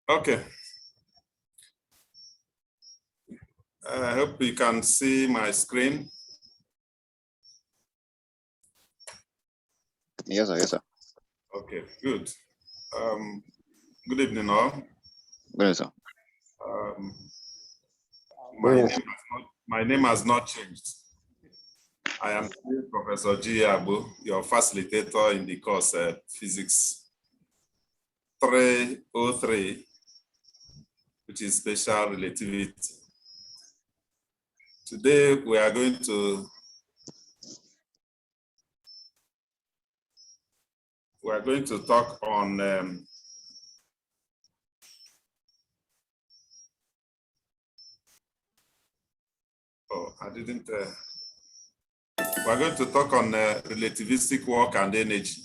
Okay. I hope you can see my screen. Yes, sir. Yes, sir. Okay, good. Good evening, all. Good, sir. My name has not changed. I am still Professor G. Abu, your facilitator in the course Physics 303, which is special relativity. Today we are going to talk on we're going to talk on relativistic work and energy.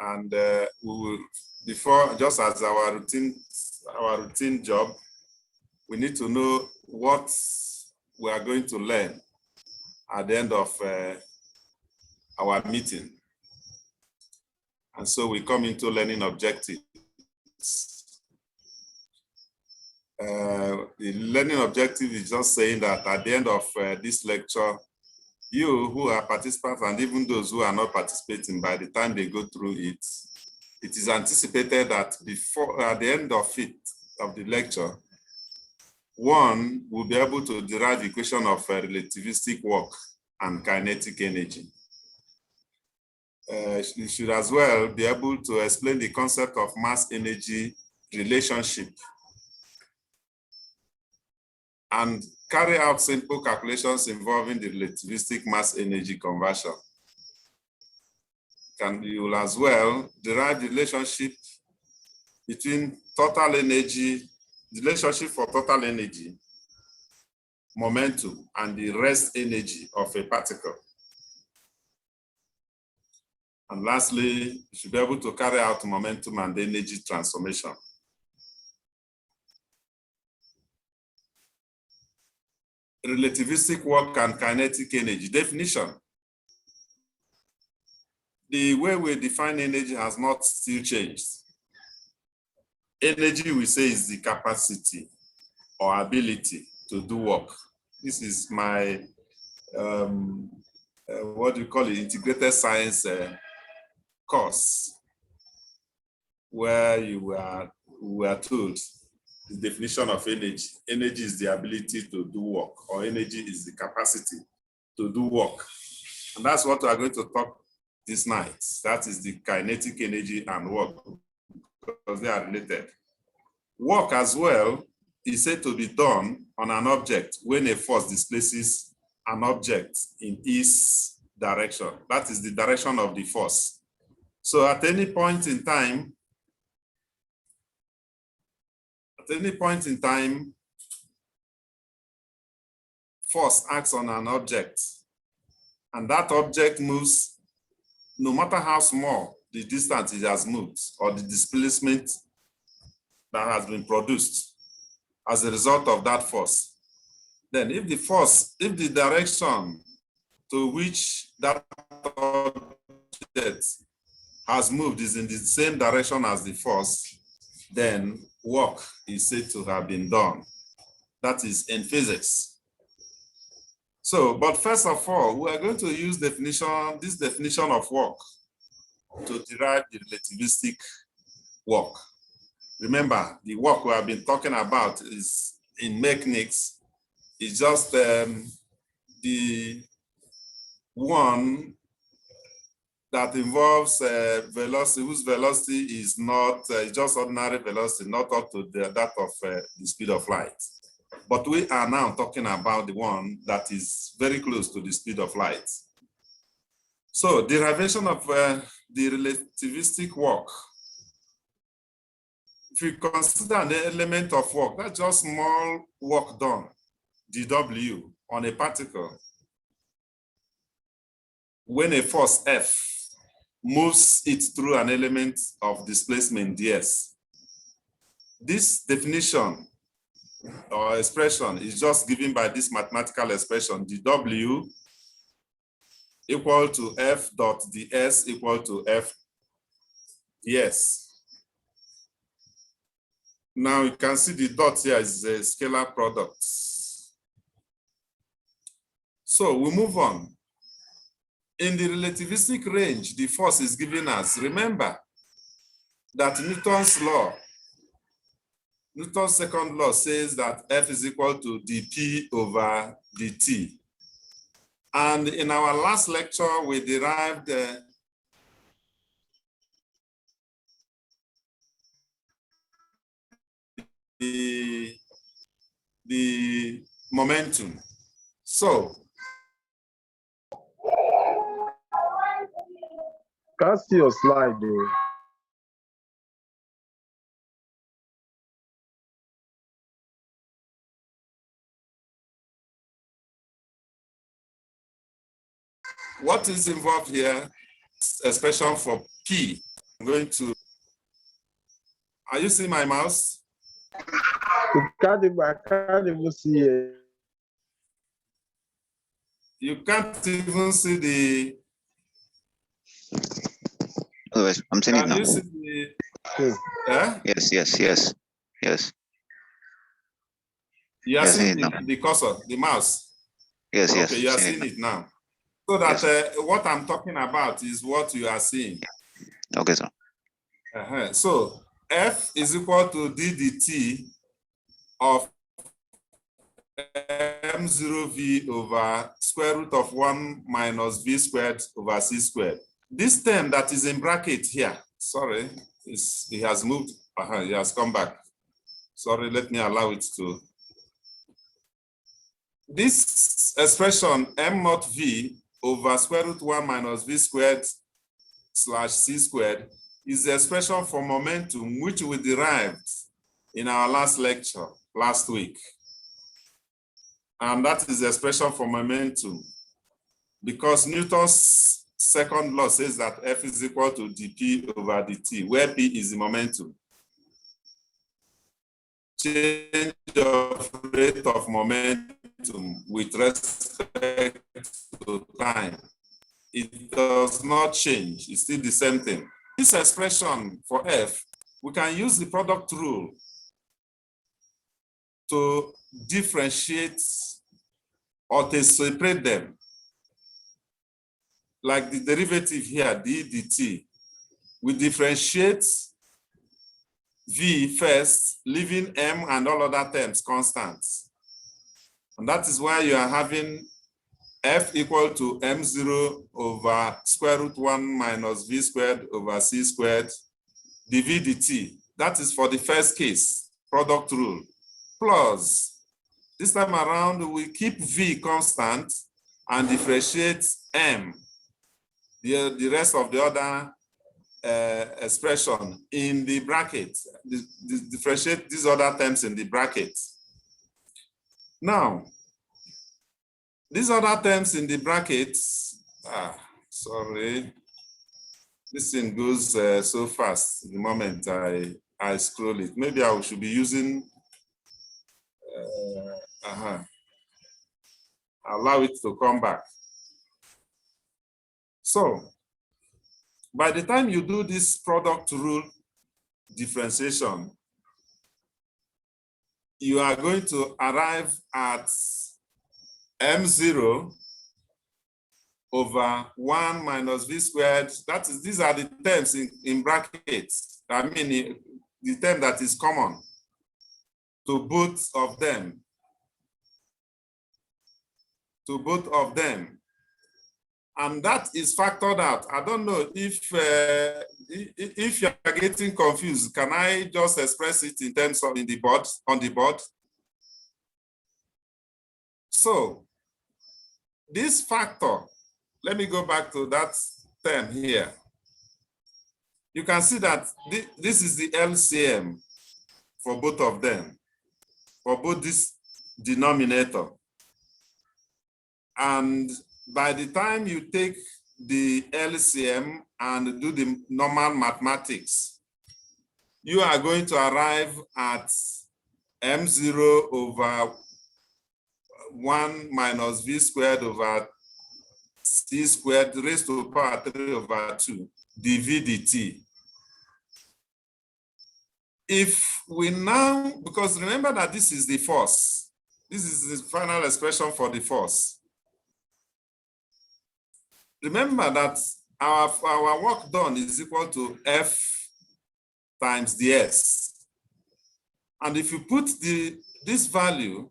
And we will, before, just as our routine job, we need to know what we are going to learn at the end of our meeting. And so we come into learning objectives. The learning objective is just saying that at the end of this lecture, you who are participants and even those who are not participating, by the time they go through it, it is anticipated that before at the end of the lecture, one will be able to derive the equation of relativistic work and kinetic energy. You should as well be able to explain the concept of mass-energy relationship and carry out simple calculations involving the relativistic mass-energy conversion. You will as well derive the relationship between total energy, the relationship for total energy, momentum, and the rest energy of a particle. And lastly, you should be able to carry out momentum and energy transformation. Relativistic work and kinetic energy definition. The way we define energy has not still changed. Energy, we say, is the capacity or ability to do work. This is my, what do you call it, integrated science course, where we were told the definition of energy. Energy is the ability to do work, or energy is the capacity to do work. And that's what we are going to talk this night. That is the kinetic energy and work, because they are related. Work as well is said to be done on an object when a force displaces an object in its direction. That is the direction of the force. So at any point in time, force acts on an object, and that object moves, no matter how small the distance it has moved or the displacement that has been produced as a result of that force. Then if the direction to which that object has moved is in the same direction as the force, then work is said to have been done. That is in physics. So, but first of all, we are going to use this definition of work to derive the relativistic work. Remember, the work we have been talking about is in mechanics, is just the one that involves velocity, whose velocity is not just ordinary velocity, not up to that of the speed of light. But we are now talking about the one that is very close to the speed of light. So derivation of the relativistic work. If you consider an element of work, that's just small work done, dW, on a particle, when a force F moves it through an element of displacement ds. This definition or expression is just given by this mathematical expression, dW equal to F dot ds equal to F ds. Now you can see the dot here is a scalar product. So we move on. In the relativistic range, the force is given us. Remember that Newton's second law says that F is equal to dP over dt. And in our last lecture, we derived the momentum. So, can't see your slide though. what is involved here? Expression for P. I'm going to. Are you seeing my mouse? I can't even see it. You can't even see the. Otherwise, I'm seeing it Can now. you see the? Yes. You are Yes, seeing now. the cursor, the mouse. Yes, Okay, you are seeing it now. So that what I'm talking about is what you are seeing. Okay, sir. So F is equal to d dt of m0v over square root of 1 minus v squared over c squared. This term that is in bracket here, sorry, it has moved, it has come back. Sorry, let me allow it to. This expression m naught v over square root 1 minus v squared slash c squared is the expression for momentum, which we derived in our last lecture last week. And that is the expression for momentum, because Newton's second law says that F is equal to dP over dt, where P is the momentum. Change of rate of momentum with respect to time. It does not change, it's still the same thing. This expression for F, we can use the product rule to differentiate or to separate them. Like the derivative here, d dt, we differentiate v first, leaving m and all other terms constant. And that is why you are having F equal to m0 over square root 1 minus v squared over c squared dv dt. That is for the first case, product rule. Plus, this time around, we keep v constant and differentiate m, the rest of the other expression in the bracket. Differentiate these other terms in the bracket. Now, these other terms in the brackets, sorry, this thing goes so fast the moment I scroll it. Maybe I should be using, allow it to come back. So, by the time you do this product rule differentiation, you are going to arrive at m0 over 1 minus v squared. That is, these are the terms in brackets. I mean, the term that is common to both of them. And that is factored out. I don't know if you are getting confused. Can I just express it in terms of on the board? So this factor, let me go back to that term here. You can see that this is the LCM for both of them, for both this denominator. And by the time you take the LCM and do the normal mathematics, you are going to arrive at m0 over 1 minus v squared over c squared raised to the power 3 over 2 dv dt. if we now, because remember that this is the force, this is the final expression for the force. Remember that our work done is equal to F times ds. And if you put this value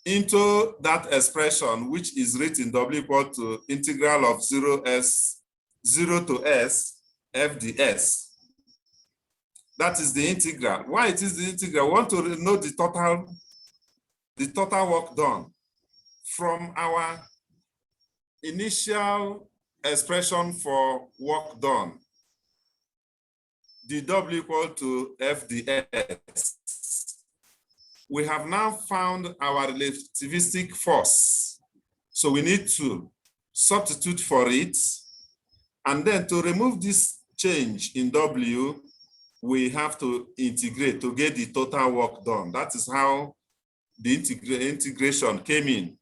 into that expression, which is written W equal to integral of 0 to S F ds. That is the integral. Why it is the integral? We want to know the total work done from our initial expression for work done. The W equal to F ds. We have now found our relativistic force. So we need to substitute for it. And then to remove this change in W, we have to integrate to get the total work done. That is how the integration came in,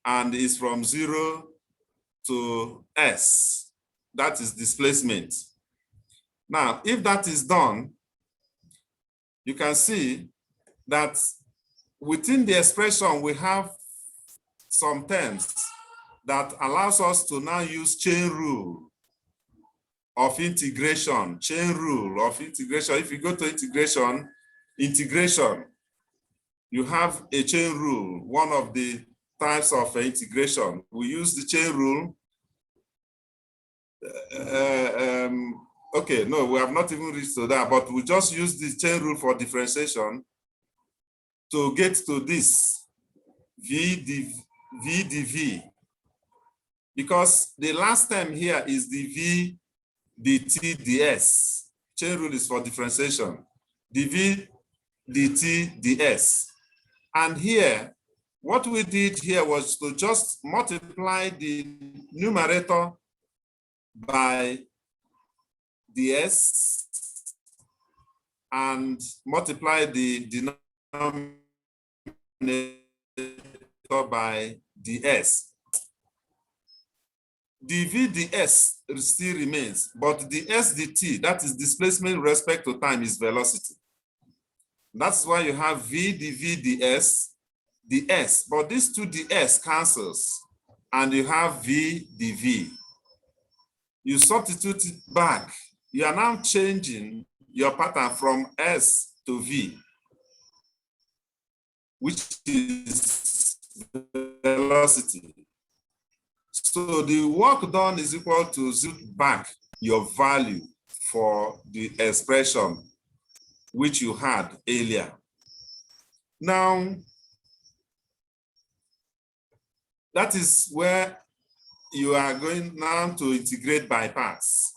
and is from 0 to S. That is displacement. Now, if that is done, you can see that within the expression, we have some terms that allows us to now use chain rule of integration, chain rule of integration. If you go to integration, you have a chain rule, one of the types of integration. We use the chain rule. Okay, no, we have not even reached to that, but we just use the chain rule for differentiation to get to this V dV, because the last term here is the V dt ds. Chain rule is for differentiation. dV dt ds. And here, what we did here was to just multiply the numerator by ds and multiply the denominator by ds. dV ds still remains, but the s dt, that is displacement with respect to time, is velocity. That's why you have v dv ds, but these two ds cancels, and you have v dv. You substitute it back. You are now changing your pattern from s to v, which is velocity. So the work done is equal to 0 back your value for the expression which you had earlier. Now, that is where you are going now to integrate by parts.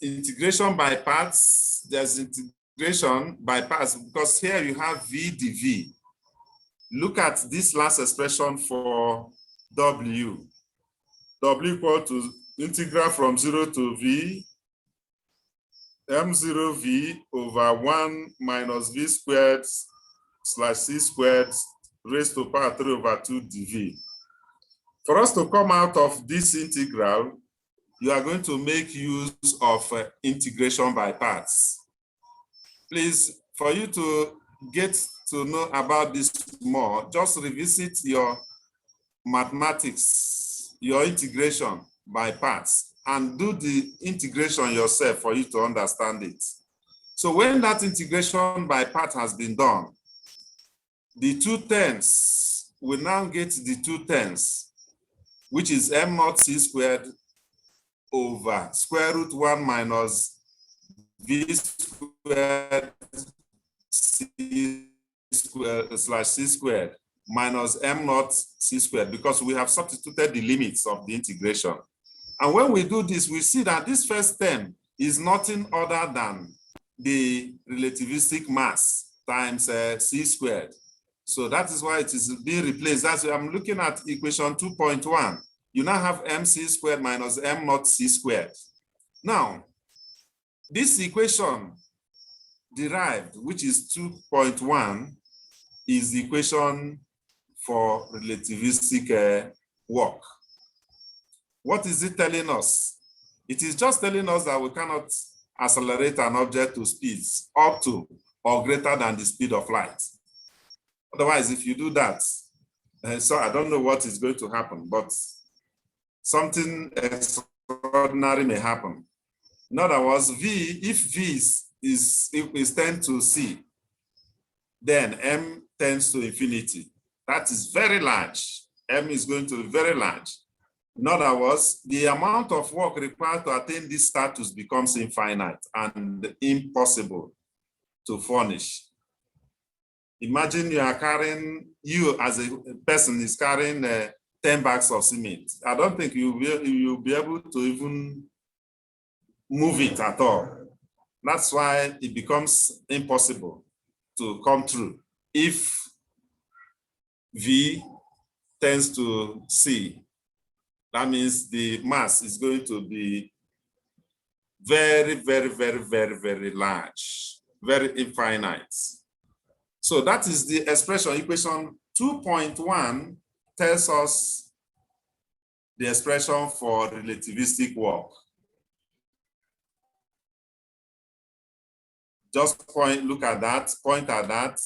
Integration by parts, there's integration by parts because here you have v dv. Look at this last expression for W. W equal to integral from 0 to V m0v over 1 minus v squared slash c squared raised to power 3 over 2 dv. For us to come out of this integral, you are going to make use of integration by parts. Please, for you to get to know about this more, just revisit your mathematics, your integration by parts, and do the integration yourself for you to understand it. So when that integration by part has been done, the 2 terms will now get the 2 terms, which is m0 c squared over square root 1 minus v squared c squared slash c squared minus m0 c squared, because we have substituted the limits of the integration. And when we do this, we see that this first term is nothing other than the relativistic mass times c squared. So that is why it is being replaced. That's why I'm looking at equation 2.1. You now have mc squared minus m0 c squared. Now, this equation derived, which is 2.1, is the equation for relativistic work. What is it telling us? It is just telling us that we cannot accelerate an object to speeds up to or greater than the speed of light. Otherwise, if you do that, so I don't know what is going to happen, but something extraordinary may happen. In other words, if V is 10 to C, then M tends to infinity. That is very large. M is going to be very large. In other words, the amount of work required to attain this status becomes infinite and impossible to furnish. Imagine you as a person is carrying 10 bags of cement. I don't think you'll be able to even move it at all. That's why it becomes impossible to come through if V tends to C. That means the mass is going to be very, very, very, very, very large, very infinite. So that is the expression. Equation 2.1 tells us the expression for relativistic work. Just look at that, point at that.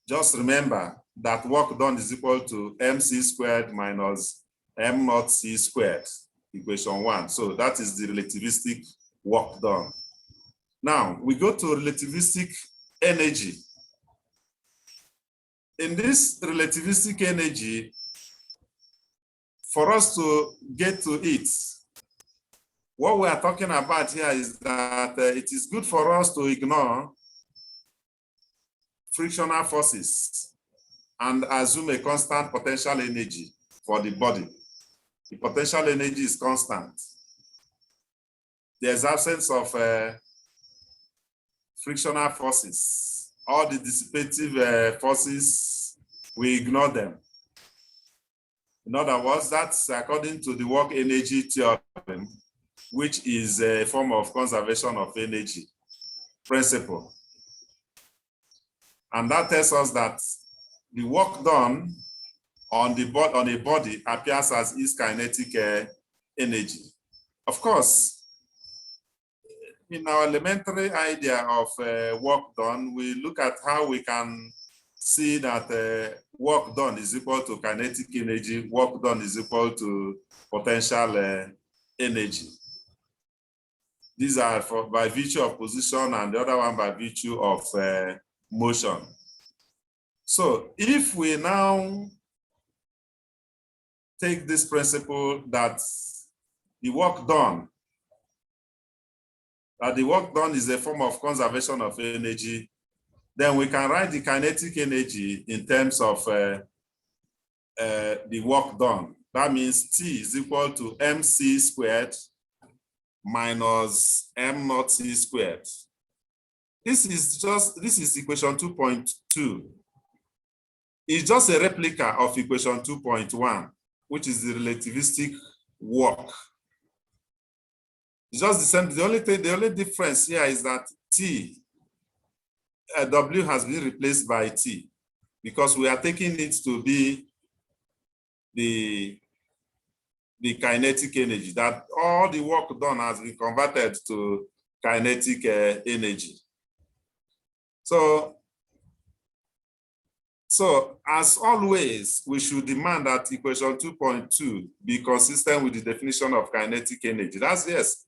Just remember that work done is equal to mc squared minus m naught c squared, equation 1. So that is the relativistic work done. Now we go to relativistic energy. In this relativistic energy, for us to get to it, what we are talking about here is that it is good for us to ignore frictional forces and assume a constant potential energy for the body. The potential energy is constant. There's absence of frictional forces. All the dissipative forces, we ignore them. In other words, that's according to the work energy theorem, which is a form of conservation of energy principle. And that tells us that the work done on a body appears as its kinetic energy. Of course, in our elementary idea of work done, we look at how we can see that work done is equal to kinetic energy, work done is equal to potential energy. These are by virtue of position and the other one by virtue of motion. So if we now take this principle that the work done is a form of conservation of energy, then we can write the kinetic energy in terms of the work done. That means T is equal to mc squared minus m naught c squared. This is equation 2.2. It's just a replica of equation 2.1, which is the relativistic work. It's just the same. The only difference here is that W has been replaced by T because we are taking it to be the kinetic energy, that all the work done has been converted to kinetic energy. So as always, we should demand that equation 2.2 be consistent with the definition of kinetic energy. That's yes.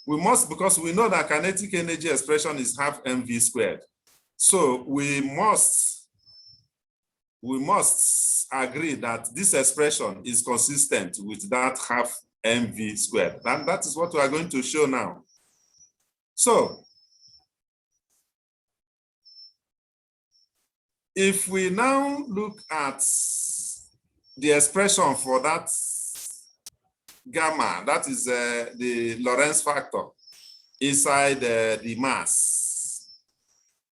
We must, because we know that kinetic energy expression is half mv squared. So we must agree that this expression is consistent with that half mv squared. And that is what we are going to show now. So if we now look at the expression for that gamma, that is the Lorentz factor inside the mass.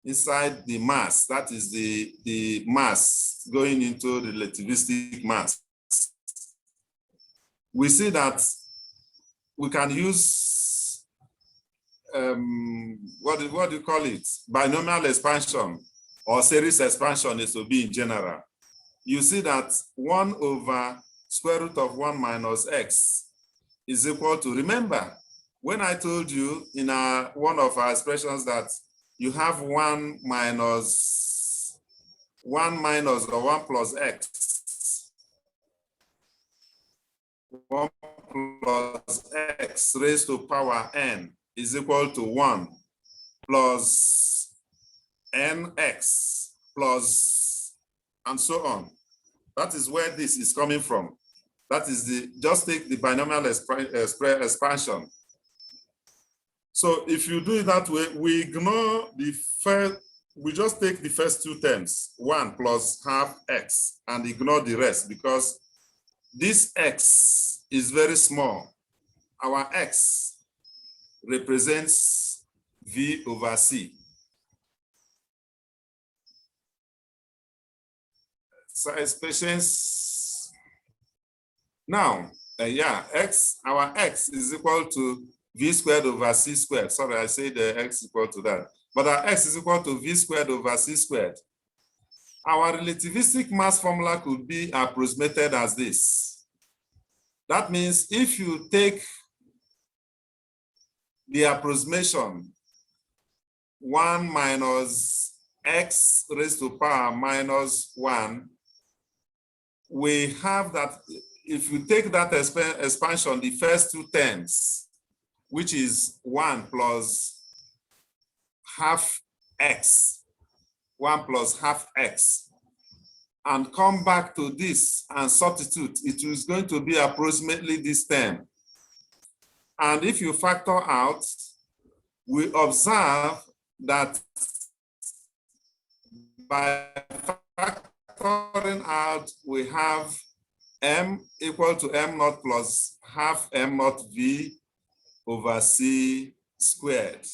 Inside the mass, that is the mass going into relativistic mass. We see that we can use, what do you call it? Binomial expansion or series expansion is to be in general. You see that 1 over square root of 1 minus x is equal to, remember, When I told you in one of our expressions that you have 1 minus or 1 plus x, 1 plus x raised to power n is equal to 1 plus nx plus and so on. That is where this is coming from. That is just take the binomial expansion. So if you do it that way, we ignore the first, we just take the first 2 terms, 1 plus half x, and ignore the rest because this x is very small. Our x represents v over c. So expressions. Now, our x is equal to v squared over c squared. Sorry, I said the x is equal to that. But our x is equal to v squared over c squared. Our relativistic mass formula could be approximated as this. That means if you take the approximation 1 minus x raised to power minus 1, we have that if you take that expansion, the first 2 terms, which is 1 plus half x, 1 plus half x, and come back to this and substitute, it is going to be approximately this term. And if you factor out, we observe that by factoring out, we have m equal to m naught plus half m naught v over c squared.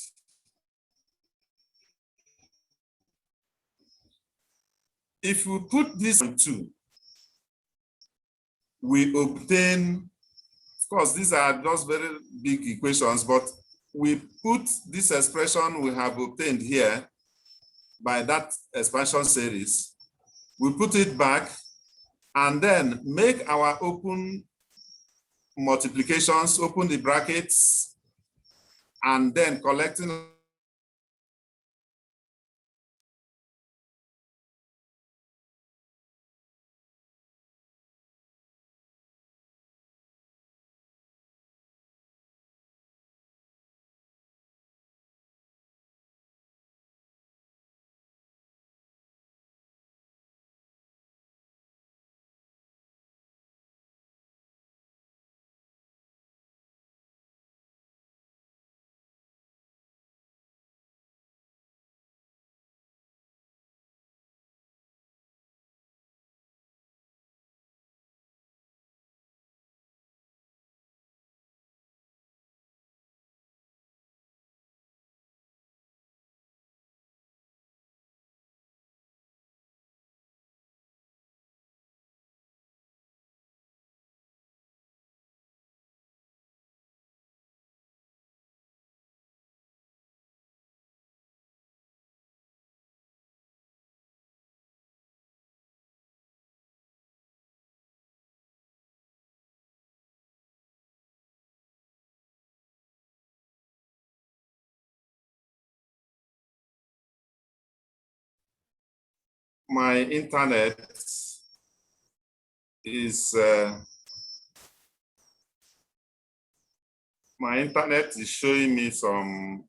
If we put this on 2, we obtain, of course, these are just very big equations, but we put this expression we have obtained here by that expansion series, we put it back and then make our open multiplications, open the brackets, and then collecting my internet is showing me some,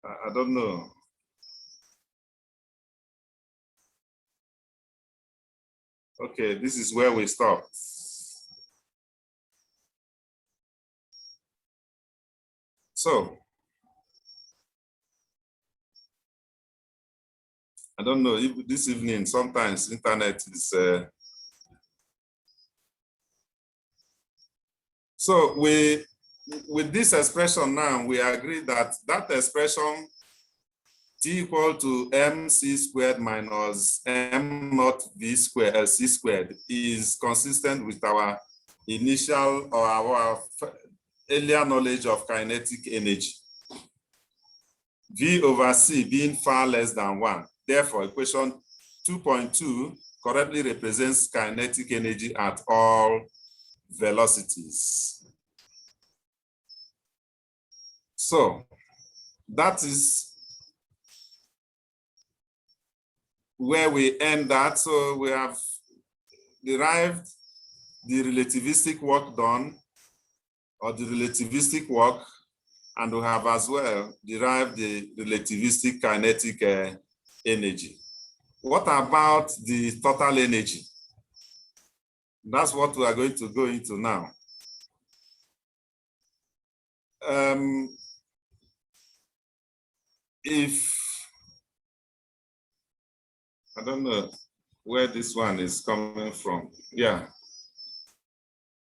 I don't know. Okay, this is where we stopped. So, I don't know if this evening, sometimes internet is, so with this expression now, we agree that that expression t equal to mc squared minus m naught v squared, c squared is consistent with our initial or our earlier knowledge of kinetic energy. V over c being far less than 1. Therefore, equation 2.2 correctly represents kinetic energy at all velocities. So that is where we end that. So we have derived the relativistic work done, or the relativistic work, and we have as well derived the relativistic kinetic energy. What about the total energy? That's what we are going to go into now. If, I don't know where this one is coming from. Yeah.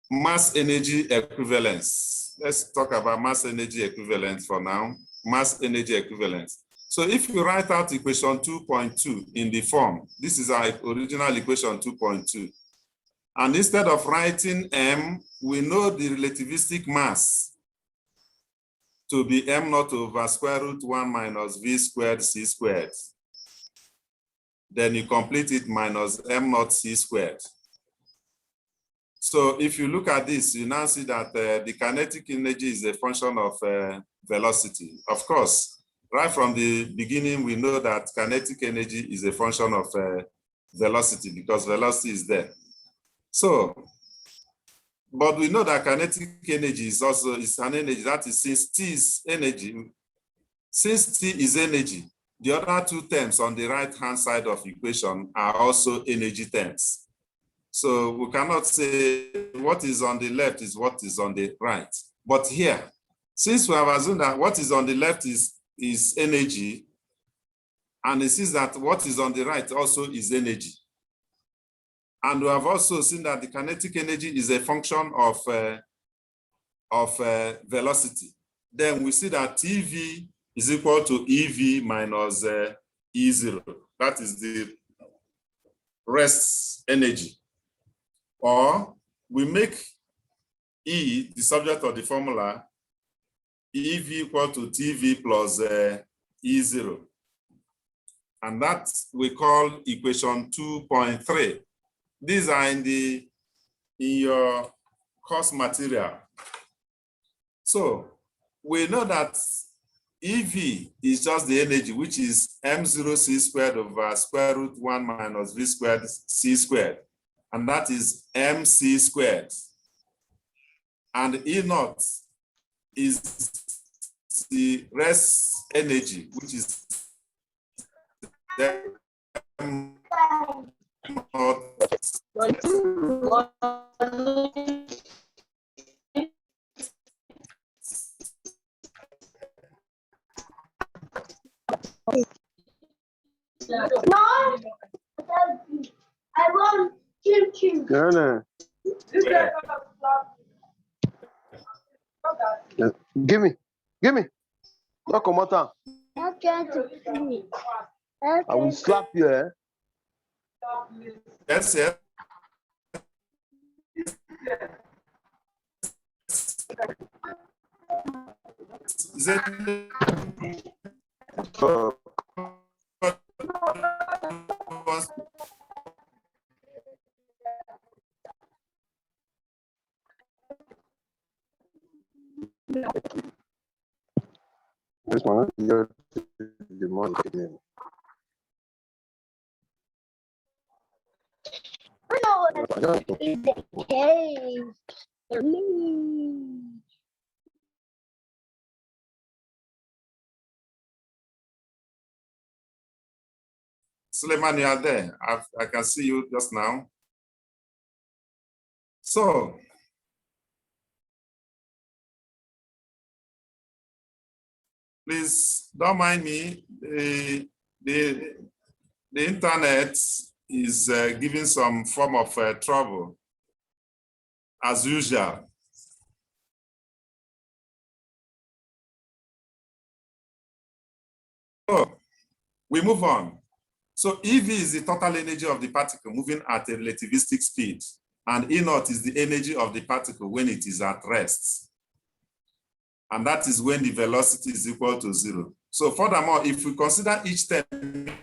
Mass energy equivalence. Let's talk about mass energy equivalence for now. Mass energy equivalence. So if you write out equation 2.2 in the form, this is our original equation 2.2. And instead of writing m, we know the relativistic mass to be m0 over square root 1 minus v squared c squared. Then you complete it minus m0 c squared. So if you look at this, you now see that the kinetic energy is a function of velocity. Of course, right from the beginning, we know that kinetic energy is a function of velocity because velocity is there. So, but we know that kinetic energy is also an energy. That is, since T is energy, since T is energy, the other two terms on the right-hand side of the equation are also energy terms. So we cannot say what is on the left is what is on the right. But here, since we have assumed that what is on the left is energy, and it says that what is on the right also is energy. And we have also seen that the kinetic energy is a function of velocity. Then we see that TV is equal to EV minus E0. That is the rest energy. Or we make E the subject of the formula, EV equal to TV plus E0. And that we call equation 2.3. These are in your course material. So we know that EV is just the energy, which is m0 c squared over square root 1 minus v squared c squared. And that is mc squared. And E0 is the rest energy, which is m0. No, I want choo-choo. No. Give me. Don't come out. I'm trying to see. I will slap you, eh? Yes, yes. Is it This one, you're the money. I know what is the cave. Suleiman, you are there. I can see you just now. So, please don't mind me. The internet is giving some form of trouble, as usual. So, we move on. So EV is the total energy of the particle moving at a relativistic speed, and E0 is the energy of the particle when it is at rest. And that is when the velocity is equal to 0. So furthermore, if we consider each term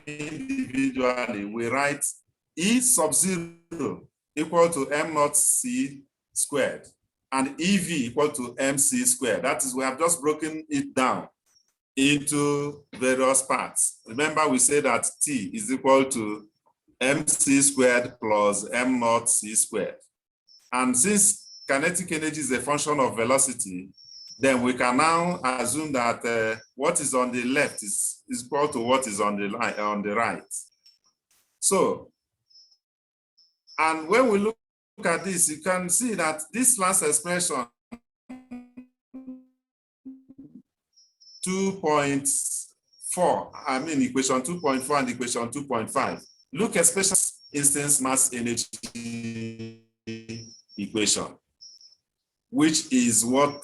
individually, we write E sub 0 equal to m0 c squared. and EV equal to MC squared. That is, we have just broken it down into various parts. Remember, we say that T is equal to MC squared plus M naught C squared. And since kinetic energy is a function of velocity, then we can now assume that what is on the left is equal to what is on the right. So, and when we look at this, you can see that this last expression, 2.4, I mean equation 2.4 and equation 2.5, look especially instance mass energy equation, which is what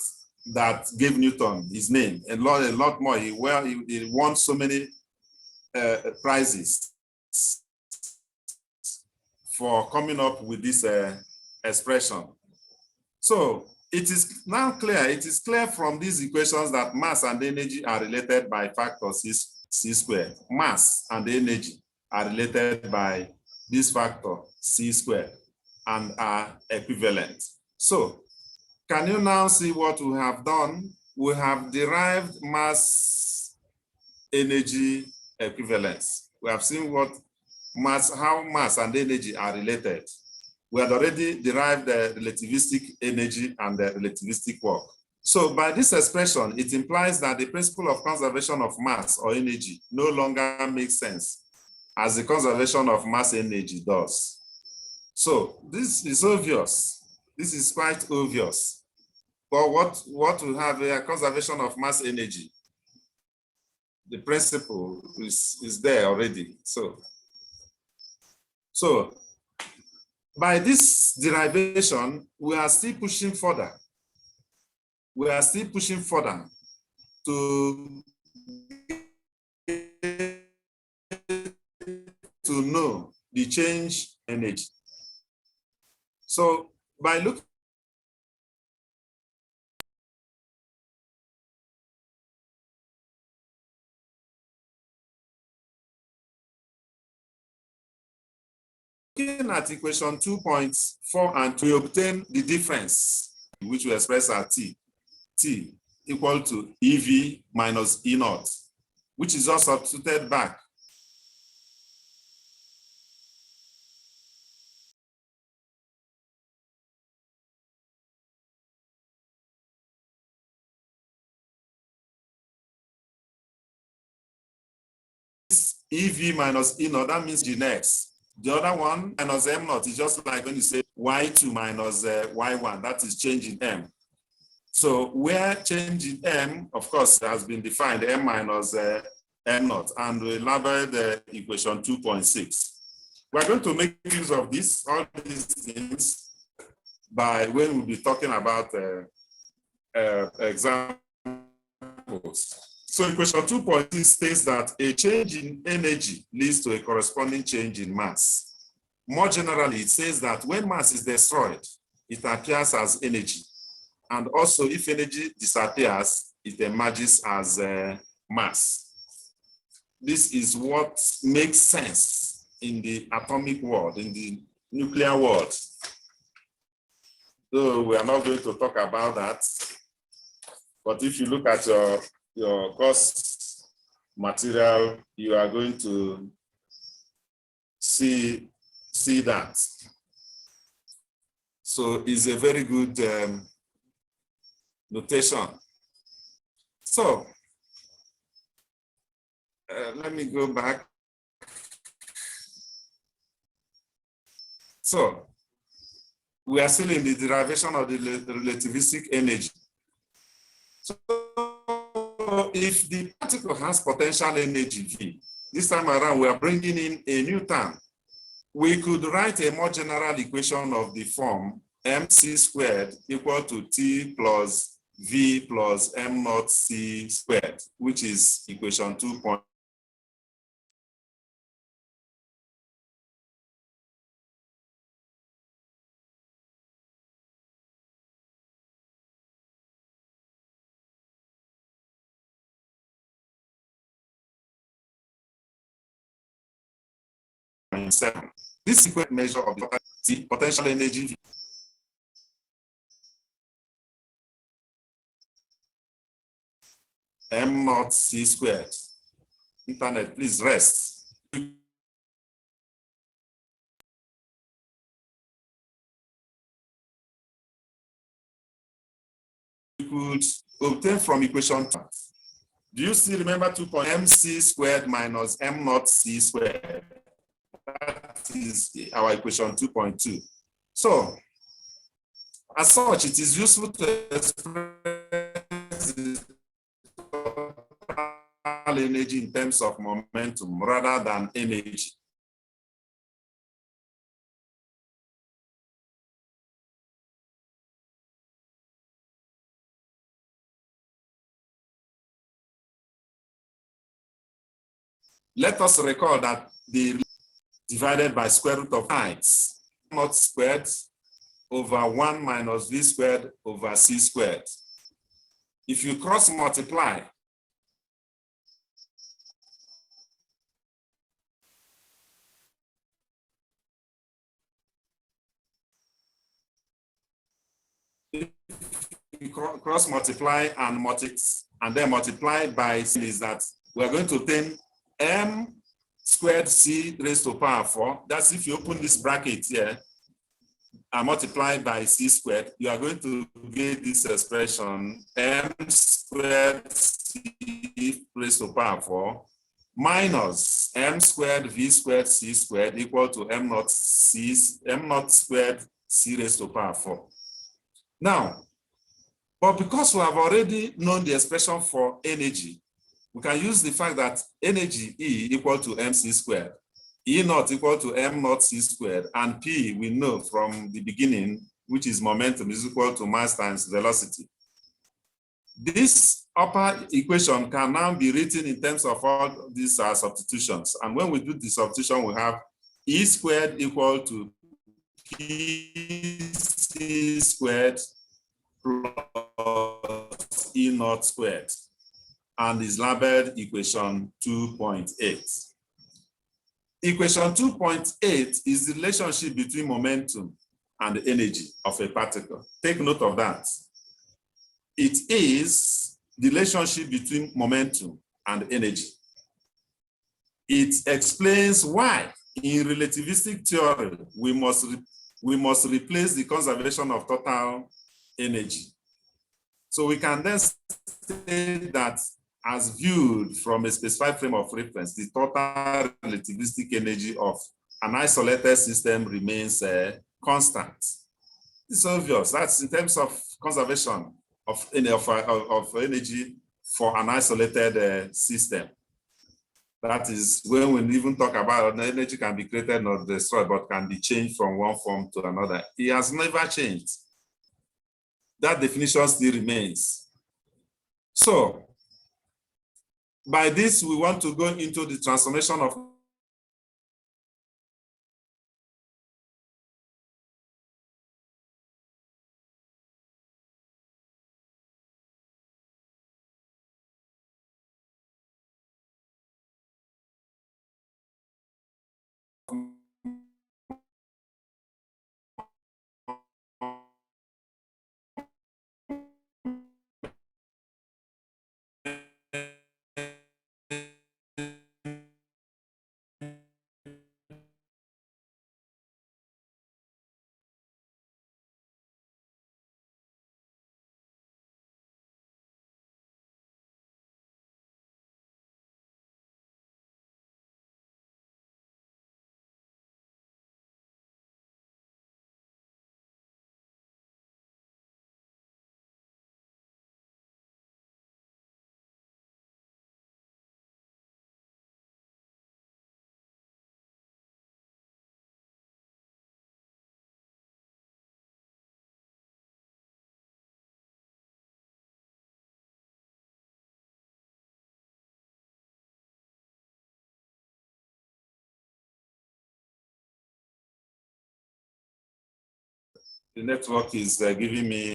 that gave Newton his name, a lot more. He won so many prizes for coming up with this expression. So it is now clear, it is clear from these equations that mass and energy are related by factor c squared. Mass and energy are related by this factor c squared and are equivalent. So can you now see what we have done? We have derived mass energy equivalence. We have seen what how mass and energy are related. We had already derived the relativistic energy and the relativistic work. So by this expression, it implies that the principle of conservation of mass or energy no longer makes sense as the conservation of mass energy does. So this is obvious. This is quite obvious. But what we have here, conservation of mass energy, the principle is there already. So by this derivation, we are still pushing further. We are still pushing further to know the change energy. So by looking at equation 2.4 and we obtain the difference, which we express as T equal to EV minus E naught, which is also substituted back. EV minus E naught, that means the next. The other one, minus M naught, is just like when you say Y2 minus Y1, that is change in M. So where change in M, of course, has been defined, M minus M naught, and we labeled the equation 2.6. We're going to make use of this, all these things, by when we'll be talking about examples. So equation 2.6 states that a change in energy leads to a corresponding change in mass. More generally, it says that when mass is destroyed, it appears as energy. And also, if energy disappears, it emerges as mass. This is what makes sense in the atomic world, in the nuclear world. So we are not going to talk about that. But if you look at your course material, you are going to see that. So it's a very good notation. So let me go back. So we are still in the derivation of the relativistic energy. So if the particle has potential energy V, this time around we are bringing in a new term. We could write a more general equation of the form mc squared equal to T plus V plus M naught C squared, which is equation 2.7. This equation measure of the potential energy M naught C squared. Internet, please rest. We could obtain from equation 2. Do you still remember 2.mc squared minus M naught C squared? That is our equation 2.2. So, as such, it is useful to express the total energy in terms of momentum rather than energy. Let us recall that the divided by square root of heights, naught squared over 1 minus v squared over c squared. If you cross multiply, cross multiply and then multiply by c, is that we are going to obtain m squared c raised to power 4. That's if you open this bracket here and multiply by c squared, you are going to get this expression m squared c raised to power 4 minus m squared v squared c squared equal to m naught squared c raised to power 4. Now, but because we have already known the expression for energy, we can use the fact that energy E equal to mc squared, E naught equal to m naught c squared, and P we know from the beginning, which is momentum, is equal to mass times velocity. This upper equation can now be written in terms of all these substitutions. And when we do the substitution, we have E squared equal to PC squared plus E naught squared, and is labeled equation 2.8. Equation 2.8 is the relationship between momentum and the energy of a particle. Take note of that. It is the relationship between momentum and energy. It explains why in relativistic theory we must replace the conservation of total energy. So we can then state that as viewed from a specified frame of reference, the total relativistic energy of an isolated system remains constant. It's obvious. That's in terms of conservation of energy for an isolated system. That is when we even talk about energy can be created or destroyed, but can be changed from one form to another. It has never changed. That definition still remains. So, by this, we want to go into the transformation of the network is giving me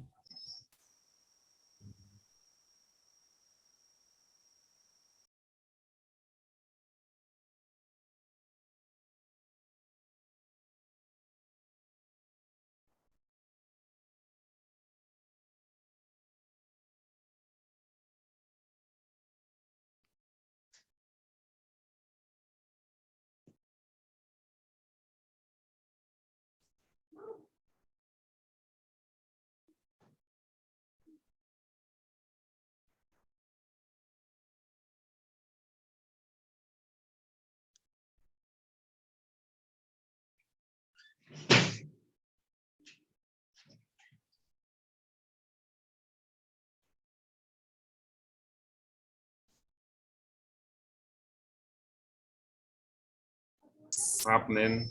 happening.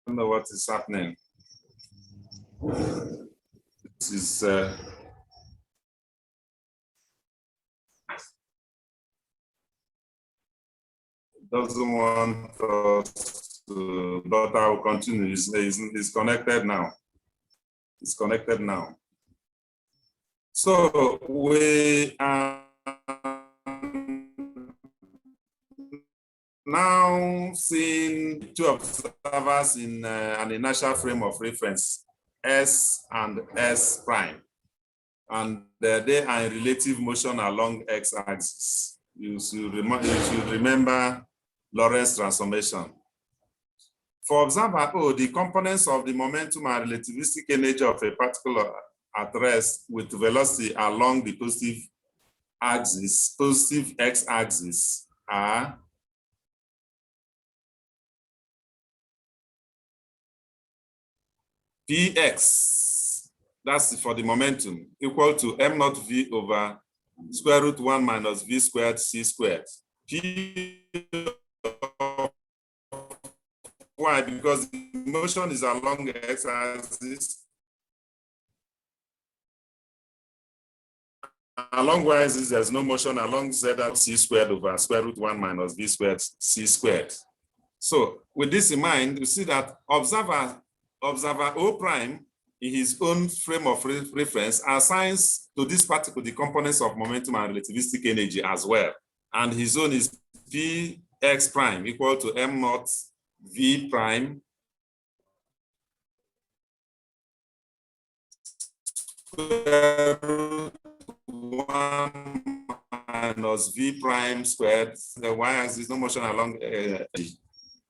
I don't know what is happening. This is doesn't want us to, but I will continue. It's connected now. It's connected now. So we are now seeing two observers in an inertial frame of reference, S and S prime. And they are in relative motion along x-axis. You should remember Lorentz transformation. For observer O, the components of the momentum and relativistic energy of a particle at rest with velocity along the positive axis, positive x-axis, are Px, that's for the momentum, equal to m naught v over square root 1 minus v squared c squared. P why? Because the motion is along the x-axis. Along y-axis, there's no motion. Along z, that's c squared over square root 1 minus v squared c squared. So with this in mind, you see that observer O prime in his own frame of reference assigns to this particle the components of momentum and relativistic energy as well. And his own is Px prime equal to m naught v prime square root 1 minus v prime squared. The y-axis, no motion along.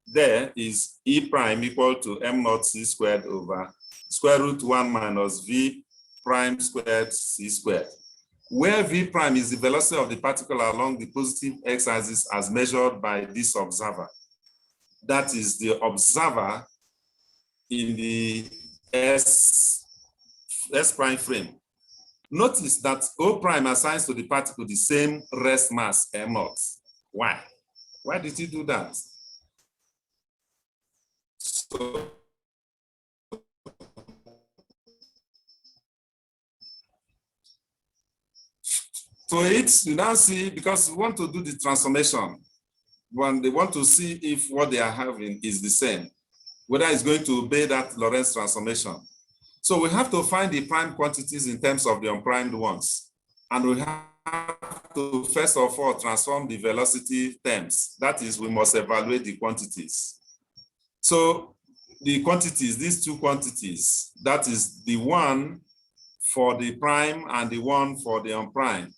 There is E prime equal to m naught c squared over square root 1 minus v prime squared c squared, where v prime is the velocity of the particle along the positive x-axis as measured by this observer. That is the observer in the S prime frame. Notice that O prime assigns to the particle the same rest mass m naught. Why? Why did he do that? So it's, you now see, because we want to do the transformation, when they want to see if what they are having is the same, whether it's going to obey that Lorentz transformation. So we have to find the prime quantities in terms of the unprimed ones. And we have to, first of all, transform the velocity terms. That is, we must evaluate the quantities. So the quantities, these two quantities, that is the one for the prime and the one for the unprimed.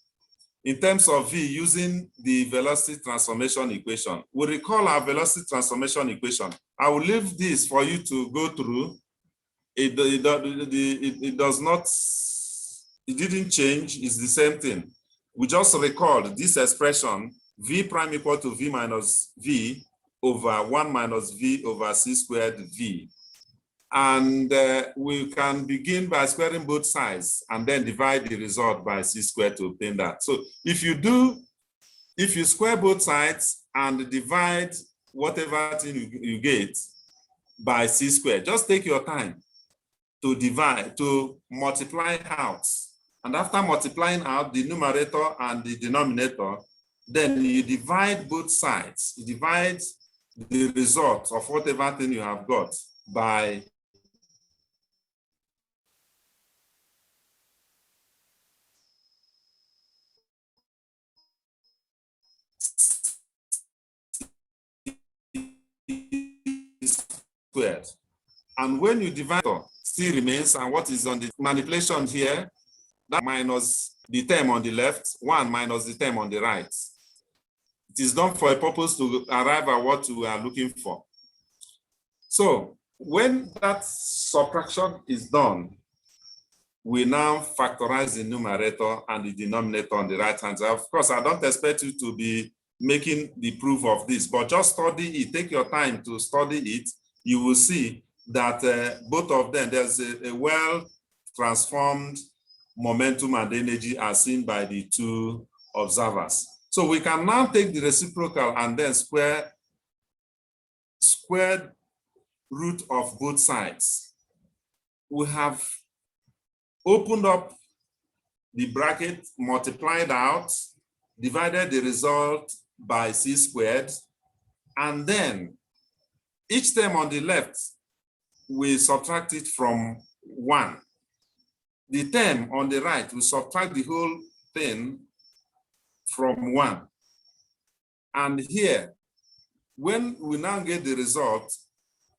In terms of V, using the velocity transformation equation, we recall our velocity transformation equation. I will leave this for you to go through. It does not, it didn't change, it's the same thing. We just recalled this expression, V prime equal to V minus V over 1 minus V over C squared V. And we can begin by squaring both sides and then divide the result by C squared to obtain that. So if you square both sides and divide whatever thing you get by C squared, just take your time to divide, to multiply out. And after multiplying out the numerator and the denominator, then you divide both sides. You divide the result of whatever thing you have got by squared. And when you divide, still remains, and what is on the manipulation here, that minus the term on the left, 1 minus the term on the right. It is done for a purpose to arrive at what we are looking for. So when that subtraction is done, we now factorize the numerator and the denominator on the right hand side. Of course, I don't expect you to be making the proof of this, but just study it. Take your time to study it. You will see that both of them, there's a well-transformed momentum and energy as seen by the two observers. So we can now take the reciprocal and then square root of both sides. We have opened up the bracket, multiplied out, divided the result by c squared, and then each term on the left, we subtract it from 1. The term on the right, we subtract the whole thing from 1. And here, when we now get the result,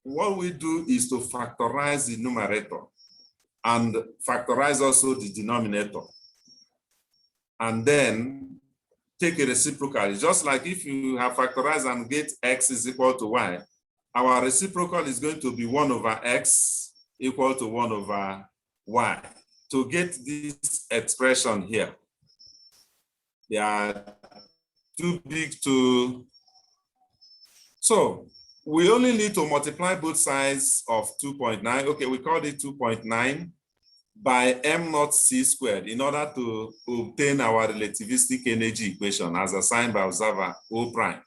what we do is to factorize the numerator and factorize also the denominator. And then take a reciprocal. It's just like if you have factorized and get x is equal to y, our reciprocal is going to be 1 over x equal to 1 over y. To get this expression here, they are too big to. So we only need to multiply both sides of 2.9. Okay, we called it 2.9 by m naught c squared in order to obtain our relativistic energy equation as assigned by observer O prime.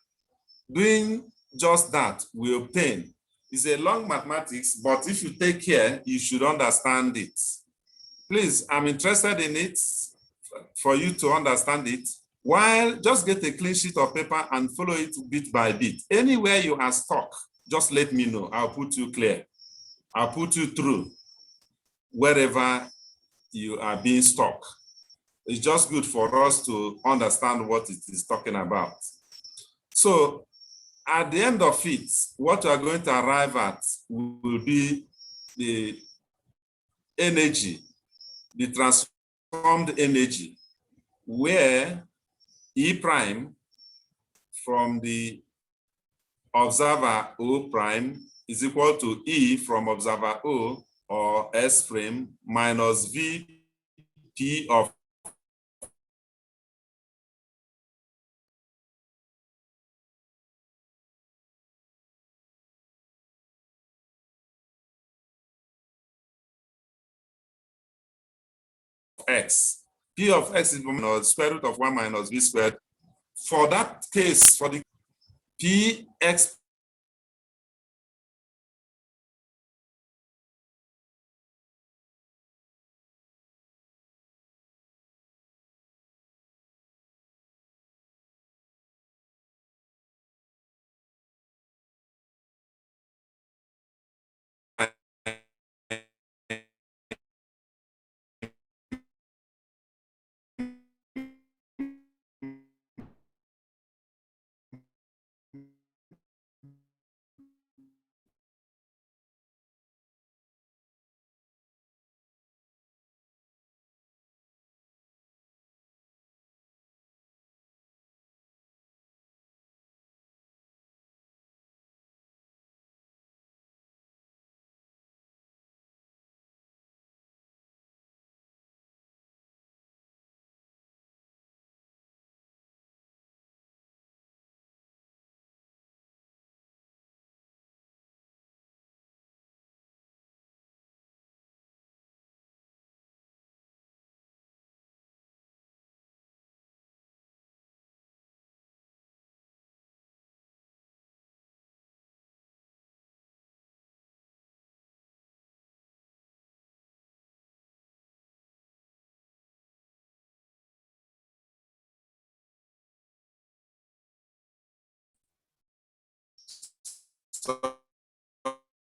Doing just that, we obtain. It's a long mathematics, but if you take care, you should understand it. Please, I'm interested in it for you to understand it. While just get a clean sheet of paper and follow it bit by bit. Anywhere you are stuck, just let me know. I'll put you clear. I'll put you through wherever you are being stuck. It's just good for us to understand what it is talking about. So at the end of it, what you are going to arrive at will be the energy, the transformed energy, where E prime from the observer O prime is equal to E from observer O, or S prime, minus V P of X. P of X is minus square root of 1 minus V squared. For that case, for the P X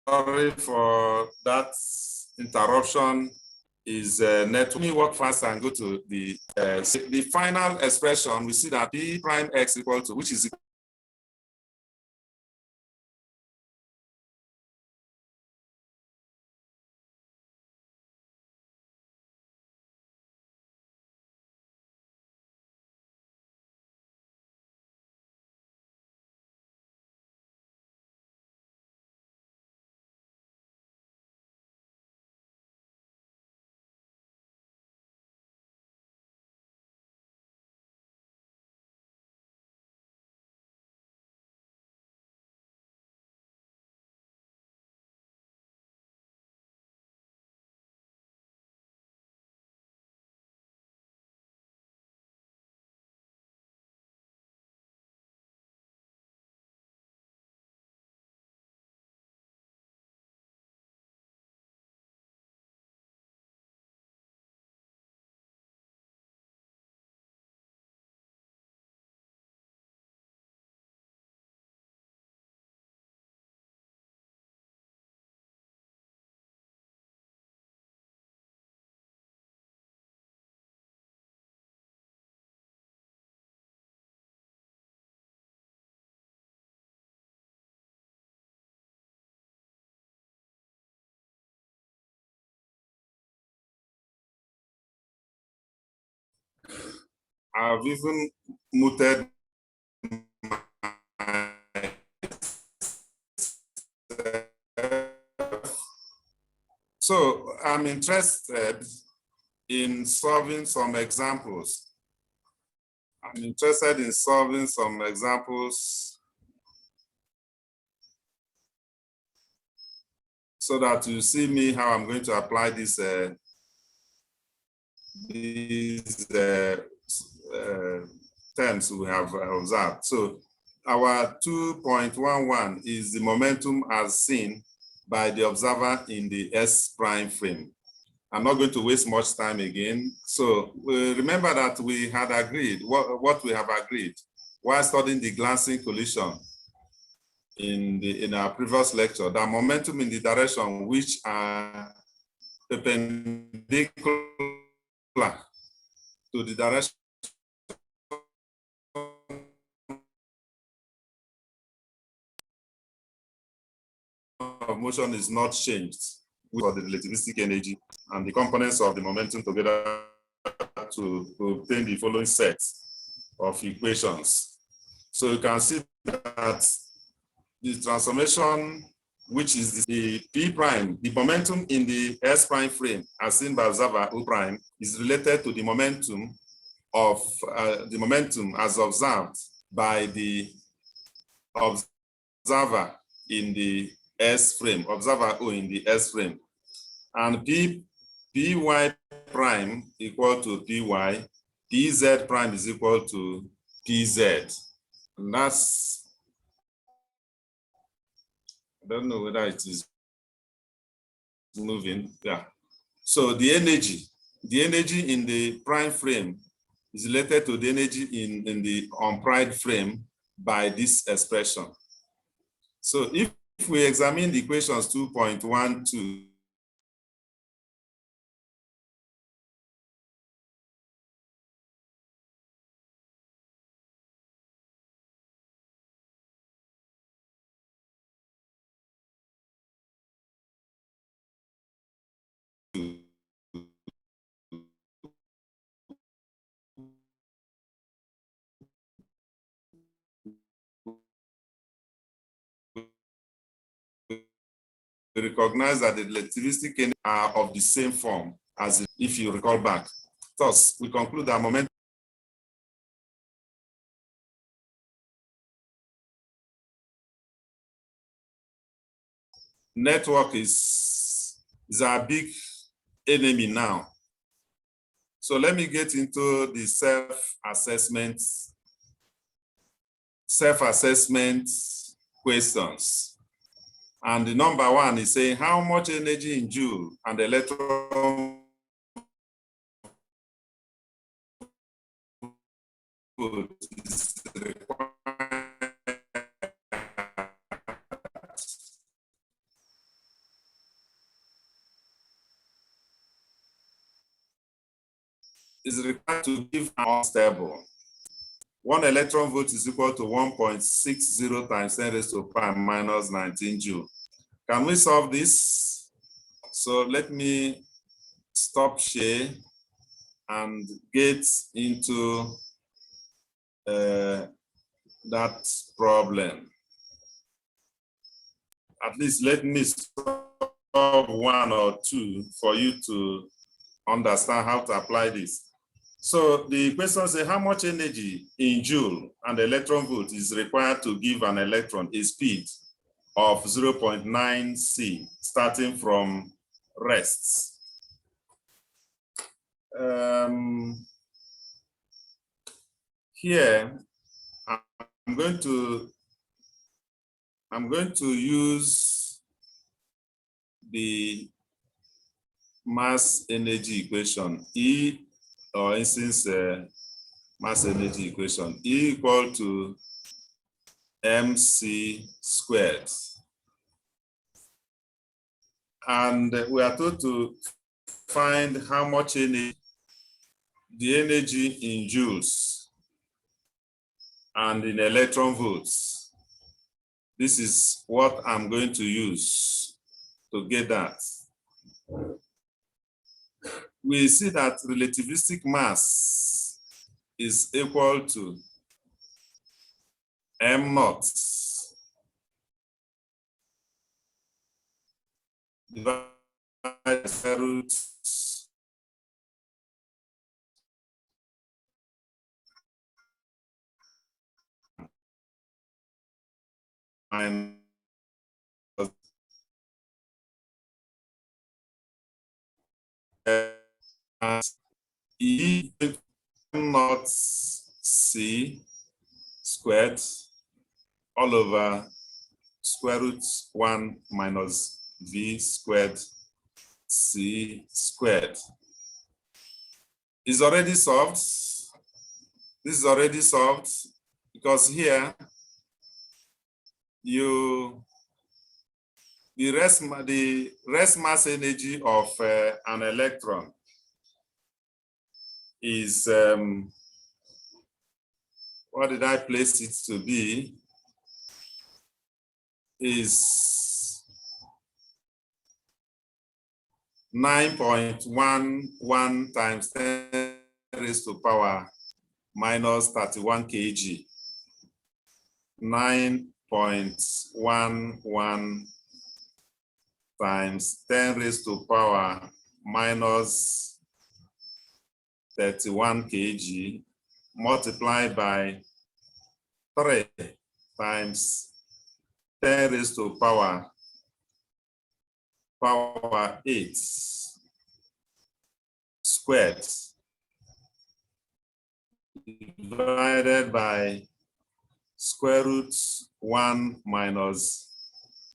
Sorry for that interruption. Is net. Let me work fast and go to the final expression. We see that P prime X equal to, which is I've even muted so I'm interested in solving some examples. I'm interested in solving some examples so that you see me how I'm going to apply this terms we have observed. So our 2.11 is the momentum as seen by the observer in the S prime frame. I'm not going to waste much time again. So remember that we had agreed, what we have agreed while studying the glancing collision in our previous lecture, that momentum in the direction which are perpendicular to the direction of motion is not changed for the relativistic energy and the components of the momentum together to obtain the following set of equations. So you can see that the transformation, which is the P prime, the momentum in the S prime frame, as seen by observer O prime, is related to the momentum of the momentum as observed by the observer in the S frame, observer O in the S frame. And Py prime equal to Py, Pz prime is equal to Pz. And that's, I don't know whether it is moving. Yeah. So the energy in the prime frame is related to the energy in the unprimed frame by this expression. So if we examine the equations 2.12, we recognize that the relativistic energy are of the same form as if you recall back. Thus, we conclude that momentum network is our big enemy now. So let me get into the self-assessment questions. And the number one is saying how much energy in joule and electron volt is required to give unstable. 1 electron volt is equal to 1.60 times 10 raised to power minus 19 joule. Can we solve this? So let me stop share and get into that problem. At least let me solve one or two for you to understand how to apply this. So the question says how much energy in joule and electron volt is required to give an electron a speed of 0.9 C starting from rests. Here, I'm going to use the mass energy equation, E, or instance mass energy equation, E equal to mc squared. And we are told to find how much energy, the energy in joules and in electron volts. This is what I'm going to use to get that. We see that relativistic mass is equal to m naught divided by square root minus e naught c squared all over square root 1 minus v squared c squared. Is already solved. This is already solved because here the rest mass energy of an electron is what did I place it to be? Is 9.11 times 10 raised to power minus 31 kg. 9.11 times 10 raised to power minus 31 kg multiplied by 3 times 10 raised to power 8 squared divided by square root 1 minus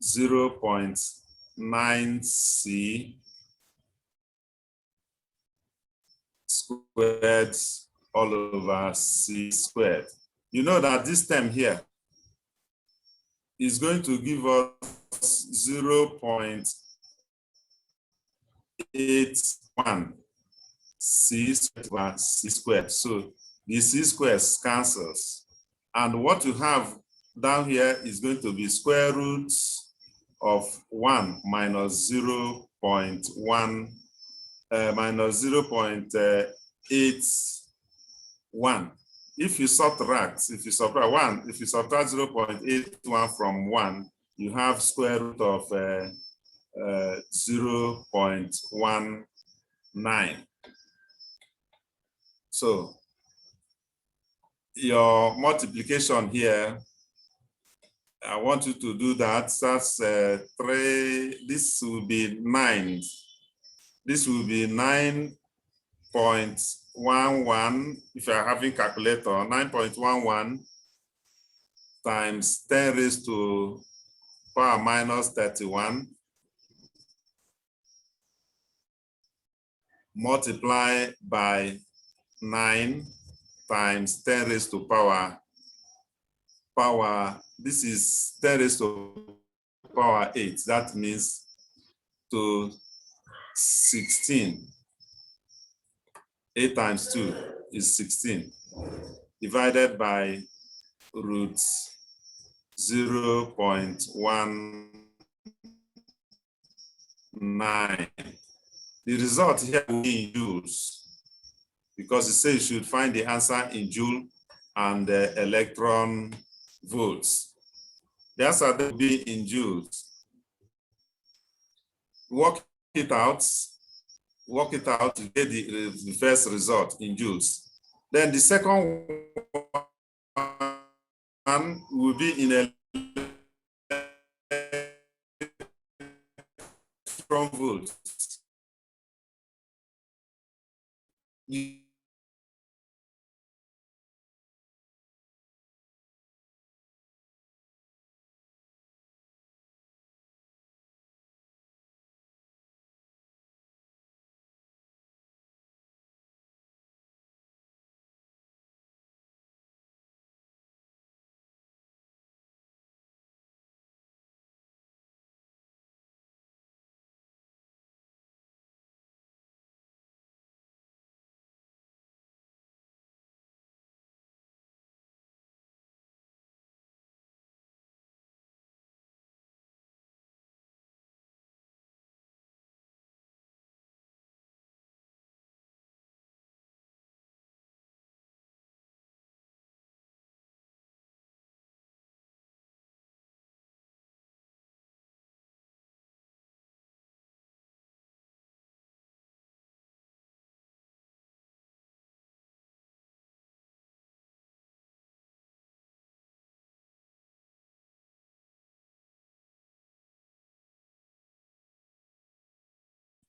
0.9 c squared all over c squared. You know that this term here is going to give us 0.81 c squared. So the c squared cancels. And what you have down here is going to be square root of 1 minus 0.1 minus 0.81. If you subtract 0.81 from 1, you have square root of 0.19. So your multiplication here, I want you to do that. That's 3. This will be 9. This will be 9.11 if you are having calculator. 9.11 times 10 raised to power minus 31 multiply by 9 times 10 raised to power, this is 10 raised to power 8. That means to 16. 8 times 2 is 16 divided by root 0.19. The result here will be in joules because it says you should find the answer in joule and electron volts. The answer will be in joules. Work it out to get the first result in joules. Then the second one will be in electron volts.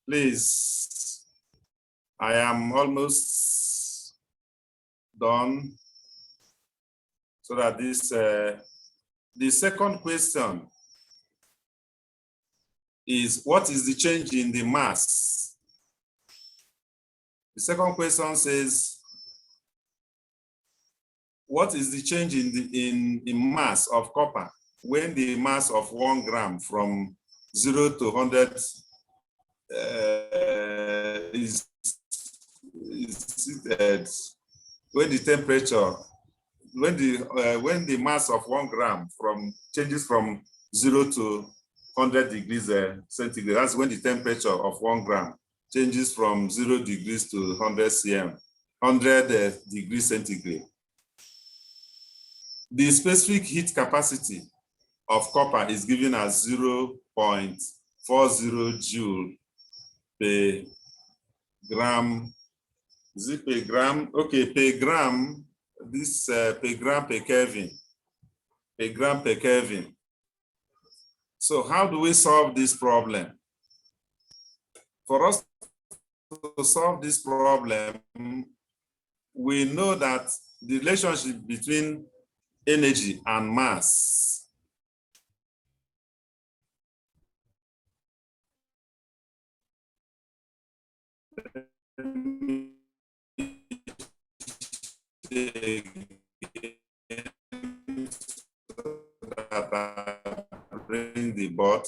Please, I am almost done. So that this, the second question is, what is the change in the mass? The second question says, what is the change in the in mass of copper when the mass of 1 gram from 0 to 100 is when the temperature, when the mass of 1 gram changes from 0 to 100 degrees centigrade, that's when the temperature of 1 gram changes from 0 degrees to 100 degrees centigrade. The specific heat capacity of copper is given as 0.40 joule per gram. Is it per gram? Okay, per gram. This per gram per Kelvin. Per gram per Kelvin. So how do we solve this problem? For us to solve this problem, we know that the relationship between energy and mass bring the board.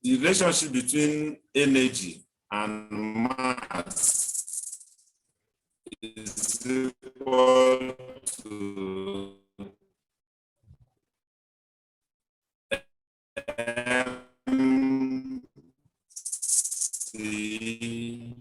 The relationship between energy and mass is equal to MC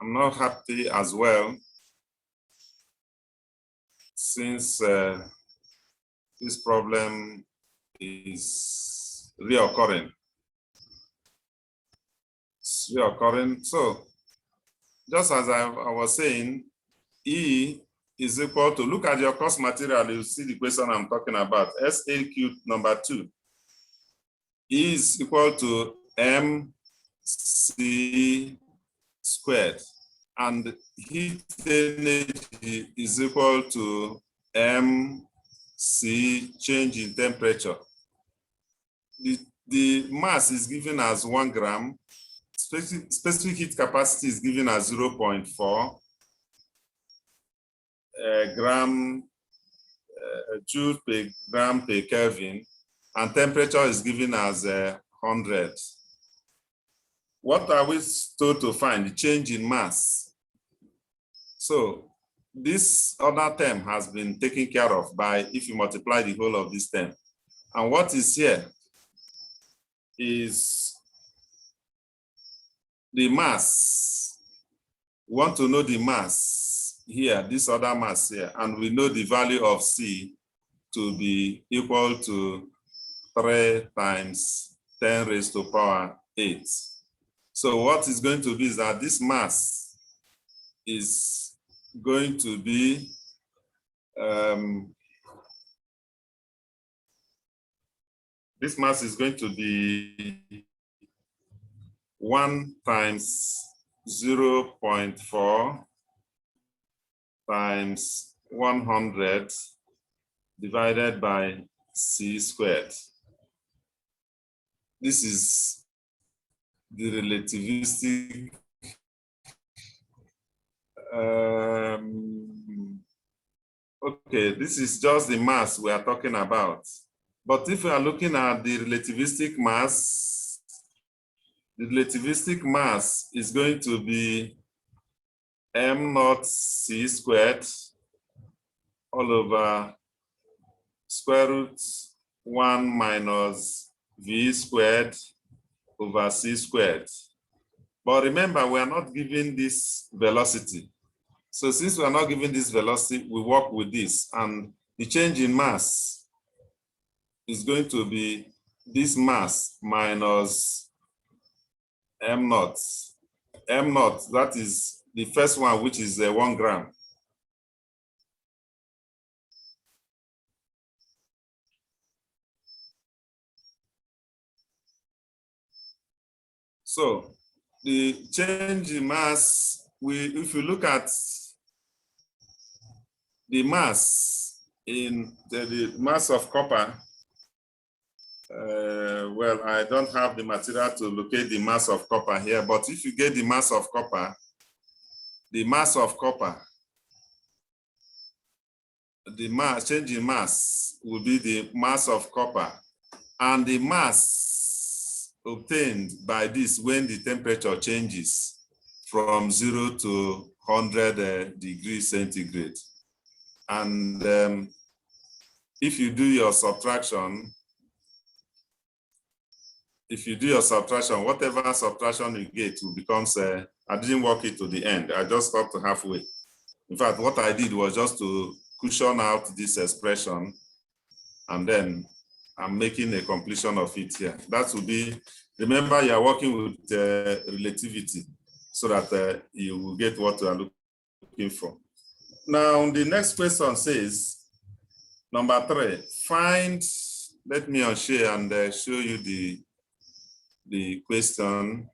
I'm not happy as well, since this problem is reoccurring. It's reoccurring. So, just as I was saying, E is equal to, look at your course material, you see the question I'm talking about, SAQ number 2. E is equal to MC squared, and heat energy is equal to MC change in temperature. The mass is given as 1 gram, specific heat capacity is given as 0.4 gram joule per gram per Kelvin, and temperature is given as 100. What are we told to find? The change in mass. So this other term has been taken care of by, if you multiply the whole of this term. And what is here is the mass. We want to know the mass here, this other mass here, and we know the value of C to be equal to 3 times 10 raised to power 8. So what is going to be is that this mass is going to be this mass is going to be 1 times 0.4 times 100 divided by C squared. This is the relativistic Okay, this is just the mass we are talking about. But if we are looking at the relativistic mass, the relativistic mass is going to be m0 c squared all over square root 1 minus v squared over c squared. But remember, we are not given this velocity. So since we are not given this velocity, we work with this, and the change in mass is going to be this mass minus m0. M0, that is the first one, which is 1 gram. So the change in mass, if you look at the mass in the mass of copper, well, I don't have the material to locate the mass of copper here, but if you get the mass of copper, the change in mass will be the mass of copper, and the mass obtained by this when the temperature changes from 0 to 100 degrees centigrade. And if you do your subtraction, whatever subtraction you get will become, I didn't work it to the end. I just stopped halfway. In fact, what I did was just to cushion out this expression, and then I'm making a completion of it here. That will be, remember, you are working with relativity so that you will get what you are looking for. Now, the next question says, number 3, find, let me unshare and show you the question.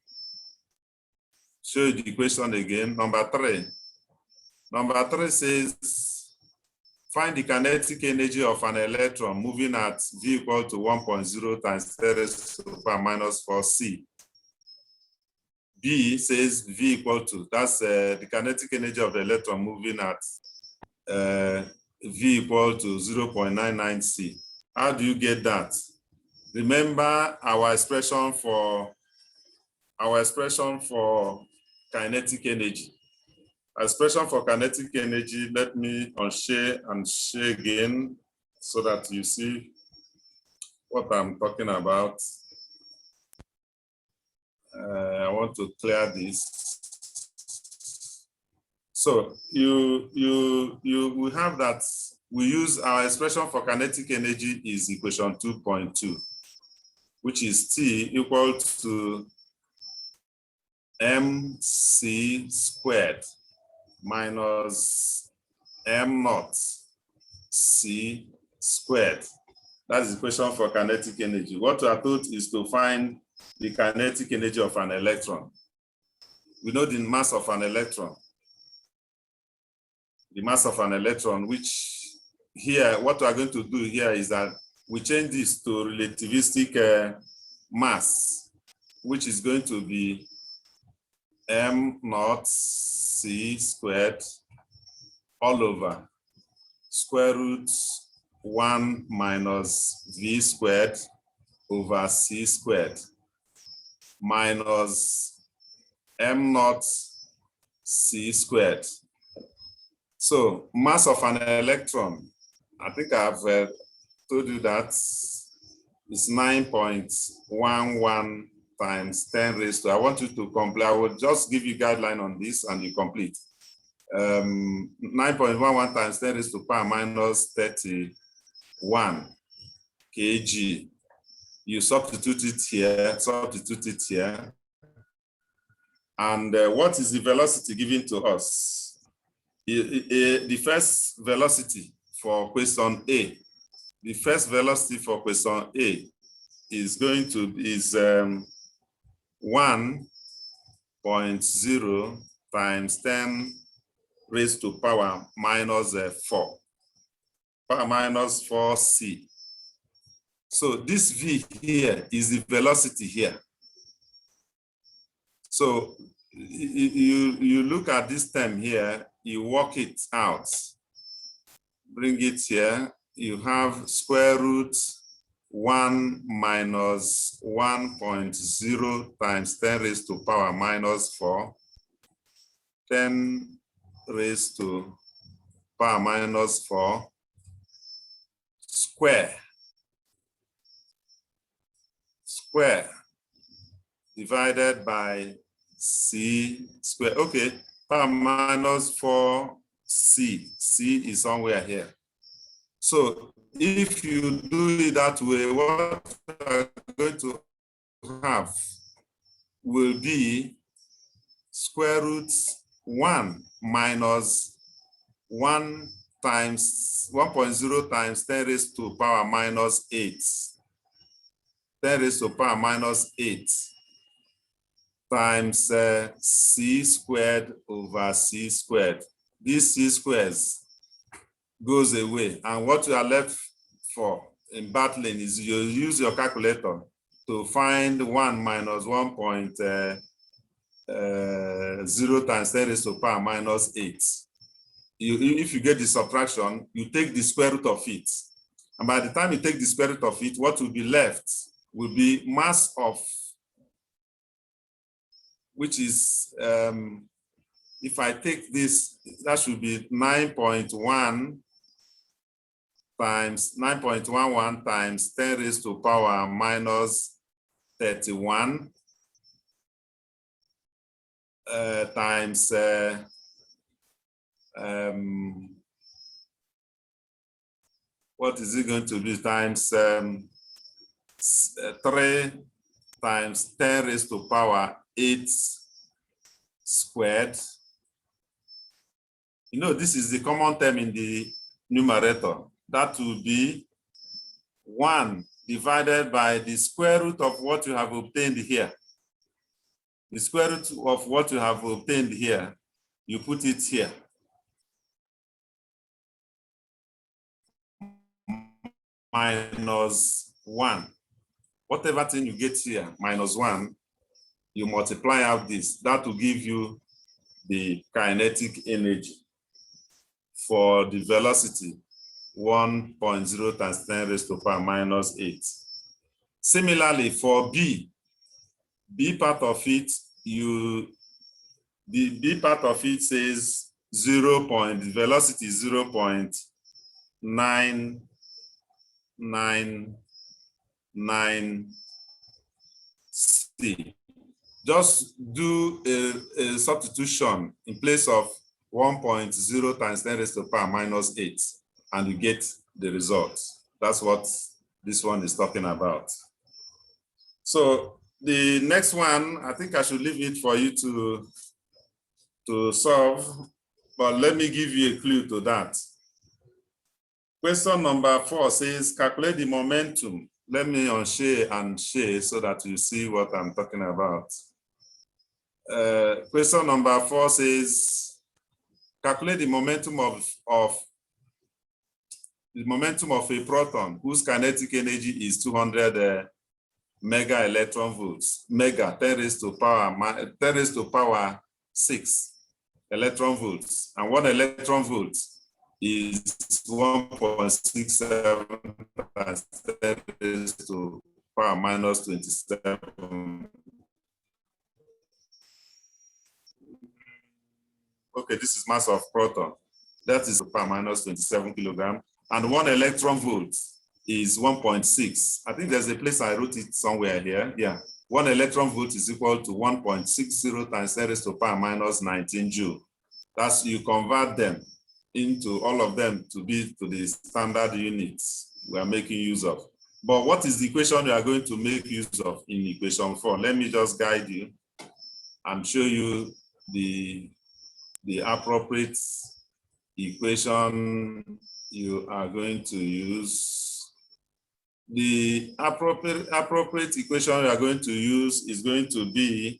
Show you the question again. Number 3. Number 3 says, find the kinetic energy of an electron moving at V equal to 1.0 times 10 raised to the power minus 4c. B says V equal to, that's the kinetic energy of the electron moving at V equal to 0.99c. How do you get that? Remember our expression for kinetic energy. Expression for kinetic energy, let me unshare and share again so that you see what I'm talking about. I want to clear this. So we have that we use our expression for kinetic energy is equation 2.2, which is T equal to mc squared minus m0 c squared. That's the equation for kinetic energy. What we are told is to find the kinetic energy of an electron. We know the mass of an electron. The mass of an electron, which here, what we are going to do here is that we change this to relativistic mass, which is going to be m0 c squared all over square root 1 minus v squared over c squared minus m0 c squared. So mass of an electron, I think I've told you that is 9.11 times 10 raised to, I want you to complete, I will just give you guideline on this and you complete. 9.11 times 10 raised to power minus 31 kg. You substitute it here, and what is the velocity given to us? The first velocity for question A, the first velocity for question A is going to be 1.0 times 10 raised to power minus 4, power minus 4c. So this v here is the velocity here. So you look at this term here, you work it out. bring it here, you have square root 1 minus 1.0 times 10 raised to power minus 4, 10 raised to power minus 4 square divided by c square. Okay, power minus 4c. C is somewhere here. So if you do it that way, what we're going to have will be square root 1 minus 1 times 1.0 times 10 raised to power minus 8. 10 raised to power minus 8 times c squared over c squared. This c squares goes away, and what you are left for in battling is you use your calculator to find 1 minus 1.0 times 10 raised to power minus 8. If you get the subtraction, you take the square root of it. And by the time you take the square root of it, what will be left will be mass of, which is, if I take this, that should be 9.1 times 9.11 times 10 raised to power minus 31 times what is it going to be, times 3 times 10 raised to power 8 squared. You know, this is the common term in the numerator. That will be 1 divided by the square root of what you have obtained here. The square root of what you have obtained here, you put it here. Minus 1. Whatever thing you get here, minus 1, you multiply out this. That will give you the kinetic energy for the velocity 1.0 times 10 raised to power minus 8. Similarly, for B part of it, the B part of it says velocity 0.999C. Just do a substitution in place of 1.0 times 10 raised to power minus 8, and you get the result. That's what this one is talking about. So the next one, I think I should leave it for you to solve, but let me give you a clue to that. Question number 4 says, calculate the momentum. Let me unshare and share so that you see what I'm talking about. Question number 4 says, calculate the momentum of a proton whose kinetic energy is 200 mega electron volts. Mega 10 raised to power 6 electron volts, and 1 electron volt is 1.67 times 10 raised to power minus 27. Okay, this is mass of proton. That is power minus 27 kilogram. And 1 electron volt is 1.6. I think there's a place I wrote it somewhere here. Yeah. 1 electron volt is equal to 1.60 times 10 raised to power minus 19 joule. That's, you convert them into all of them to be to the standard units we are making use of. But what is the equation we are going to make use of in equation 4? Let me just guide you and show you the appropriate equation you are going to use. The appropriate equation you are going to use is going to be,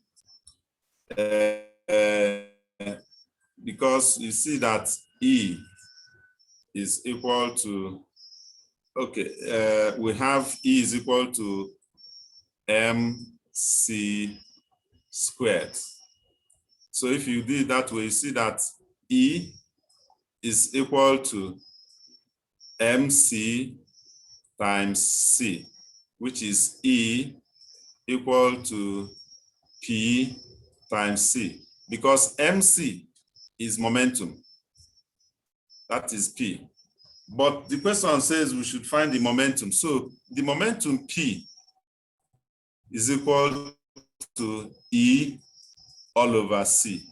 because you see that E is equal to, okay, we have E is equal to MC squared. So if you do it that way, you see that E is equal to MC times C, which is E equal to P times C, because MC is momentum, that is P. But the question says we should find the momentum. So the momentum P is equal to E all over C.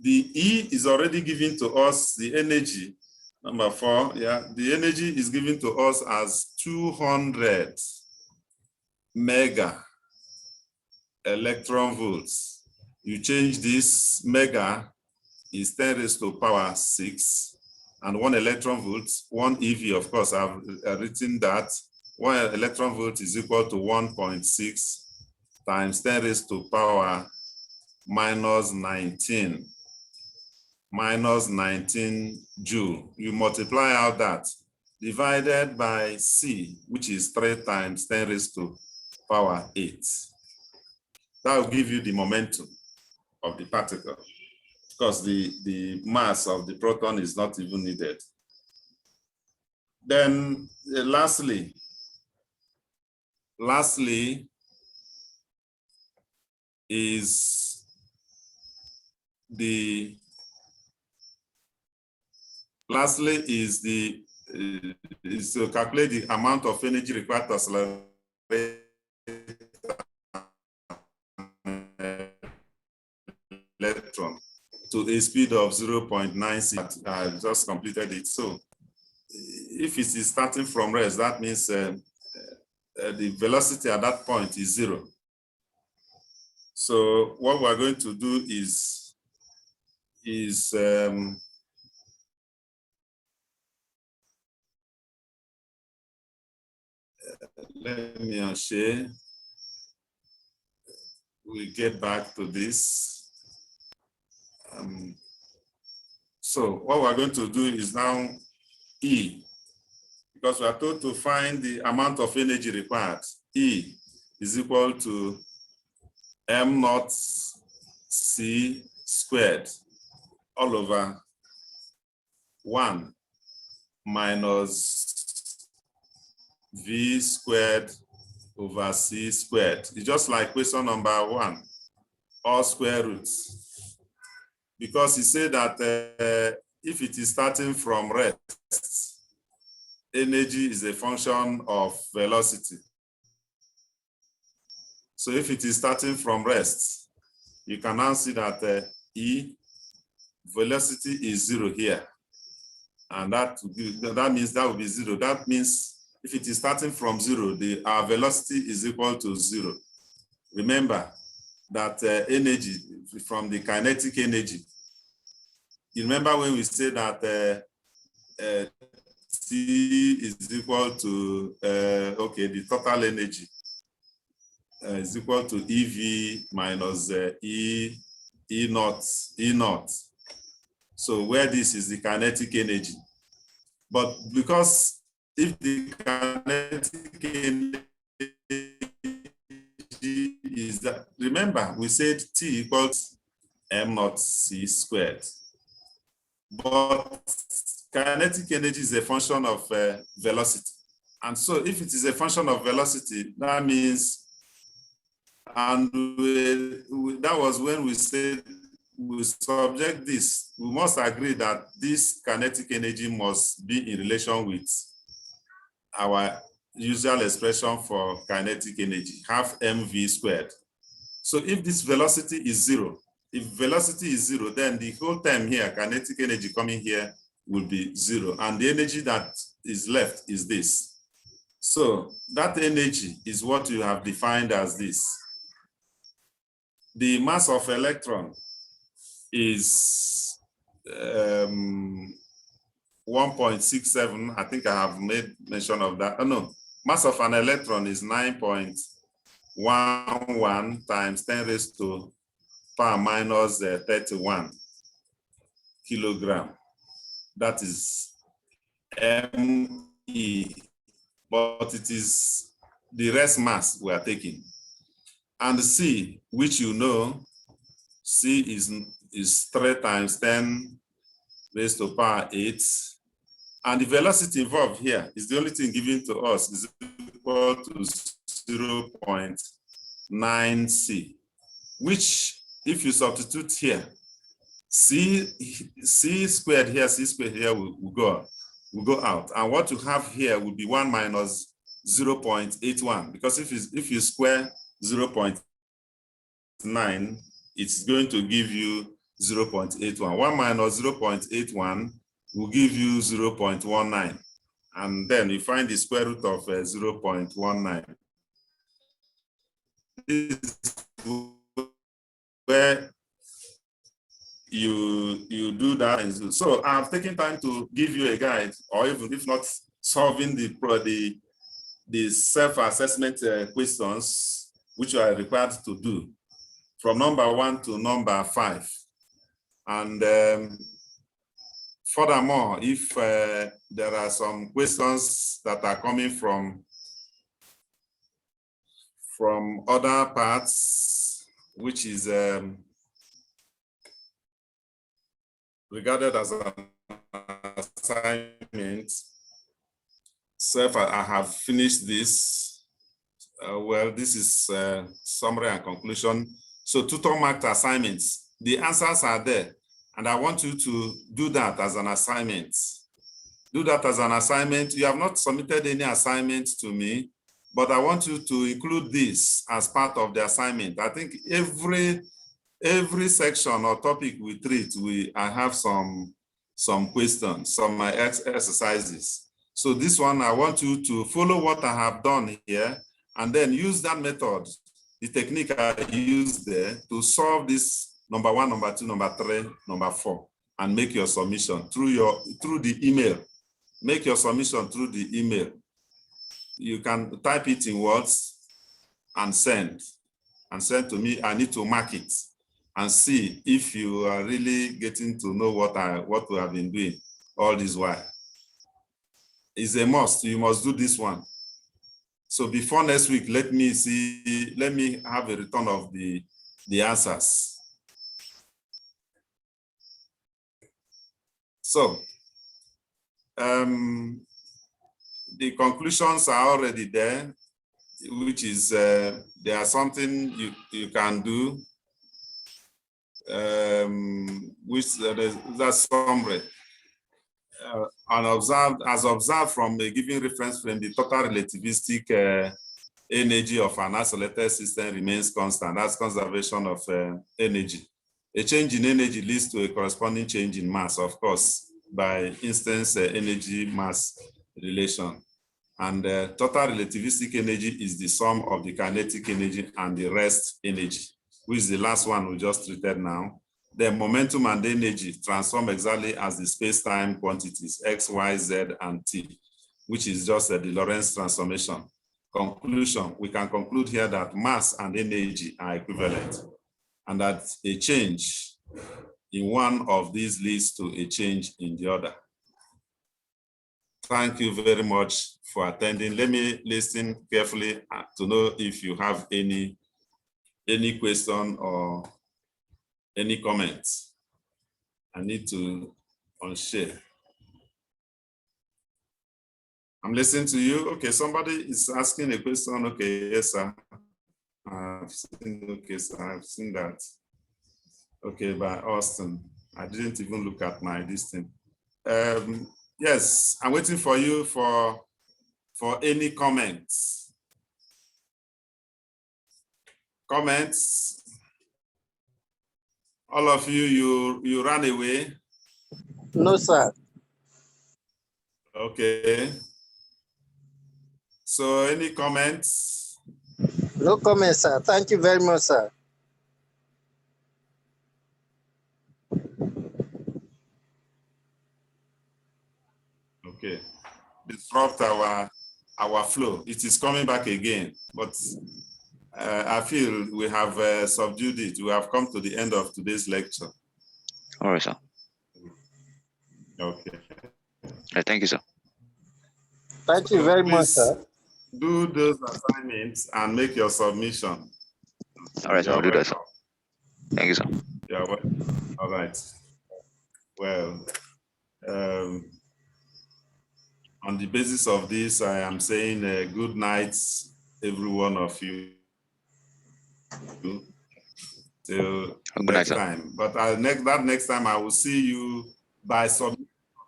The E is already given to us, the energy, number 4, yeah, the energy is given to us as 200 mega electron volts. You change this, mega is 10 raised to power 6, and 1 electron volt, 1 EV, of course, I've written that. 1 electron volt is equal to 1.6 times 10 raised to power minus 19 joule. You multiply out that, divided by C, which is 3 times 10 raised to power 8. That will give you the momentum of the particle, because the mass of the proton is not even needed. Then lastly is to calculate the amount of energy required to accelerate electron to a speed of 0.96. I just completed it. So if it is starting from rest, that means the velocity at that point is 0. So what we're going to do is let me share. We get back to this. So what we're going to do is now E, because we are told to find the amount of energy required. E is equal to m0 C squared all over 1 minus V squared over C squared. It's just like question number 1, all square roots. Because he said that if it is starting from rest, energy is a function of velocity. So if it is starting from rest, you can now see that E, velocity is 0 here. And that means that will be 0. That means if it is starting from 0, our velocity is equal to 0. Remember that energy from the kinetic energy. You remember when we said that T is equal to, the total energy is equal to EV minus E naught. So where this is the kinetic energy. But because if the kinetic energy is that, remember we said T equals m0 C squared. But kinetic energy is a function of velocity. And so if it is a function of velocity, that means, and that was when we said we subject this, we must agree that this kinetic energy must be in relation with our usual expression for kinetic energy, half mv squared. So if this velocity is 0, if velocity is 0, then the whole time here, kinetic energy coming here will be 0. And the energy that is left is this. So that energy is what you have defined as this. The mass of electron is 1.67. I think I have made mention of that. Oh, no, mass of an electron is 9.11 times 10 raised to power minus 31 kilogram. That is ME, but it is the rest mass we are taking. And C, which you know, C is 3 times 10 raised to power 8 And the velocity involved here is the only thing given to us is equal to 0.9c, which if you substitute here, c squared here, c squared here will go out. And what you have here will be 1 minus 0.81, because if you square 0.9, it's going to give you 0.81. 1 minus 0.81 will give you 0.19. And then you find the square root of 0.19. This is where you do that. So I've taken time to give you a guide, or even if not solving the self-assessment questions, which you are required to do from number 1 to number 5. And furthermore, if there are some questions that are coming from other parts, which is regarded as an assignment, I have finished this. Well, this is summary and conclusion. So tutor marked assignments, the answers are there. And I want you to do that as an assignment. Do that as an assignment. You have not submitted any assignment to me, but I want you to include this as part of the assignment. I think every section or topic we treat, I have some questions, some exercises. So this one, I want you to follow what I have done here and then use that method, the technique I used there to solve this number 1, number 2, number 3, number 4, and make your submission through the email. Make your submission through the email. You can type it in words and send to me. I need to mark it and see if you are really getting to know what we have been doing all this while. It's a must. You must do this one. So before next week, let me have a return of the answers. So the conclusions are already there, which is there are something you can do, which that's summary. As observed from a given reference frame, the total relativistic energy of an isolated system remains constant. That's conservation of energy. A change in energy leads to a corresponding change in mass, of course, by instance energy mass relation. And total relativistic energy is the sum of the kinetic energy and the rest energy, which is the last one we just treated now. The momentum and the energy transform exactly as the space-time quantities, x, y, z, and t, which is just the Lorentz transformation. Conclusion, we can conclude here that mass and energy are equivalent, and that a change in one of these leads to a change in the other. Thank you very much for attending. Let me listen carefully to know if you have any question or any comments. I need to unshare. I'm listening to you. Okay, somebody is asking a question. Okay, yes, sir. I've seen that. Okay, by Austin. I didn't even look at my listing. Yes, I'm waiting for you for any comments. Comments? All of you ran away? No, sir. Okay. So any comments? No comments, sir. Thank you very much, sir. Okay. Disrupt our flow. It is coming back again, but I feel we have subdued it. We have come to the end of today's lecture. All right, sir. Okay. Thank you, sir. Thank you very much, sir. Do those assignments and make your submission. All right, sir. I'll do that, sir. Thank you, sir. Yeah, well, all right. Well, On the basis of this, I am saying good night, every one of you. Till Good night, next sir. time. But next time I will see you by submitting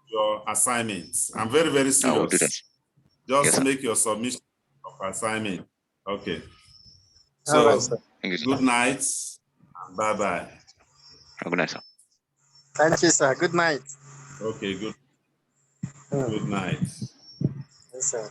your assignments. I'm very, very I will do that. serious. Just Yes, sir. make your submission of assignment. Okay. All So right, sir. Thank you, sir. good night and bye-bye. Good night, sir. Thank you, sir. Good night. Okay, good Mm. night. Yes, sir.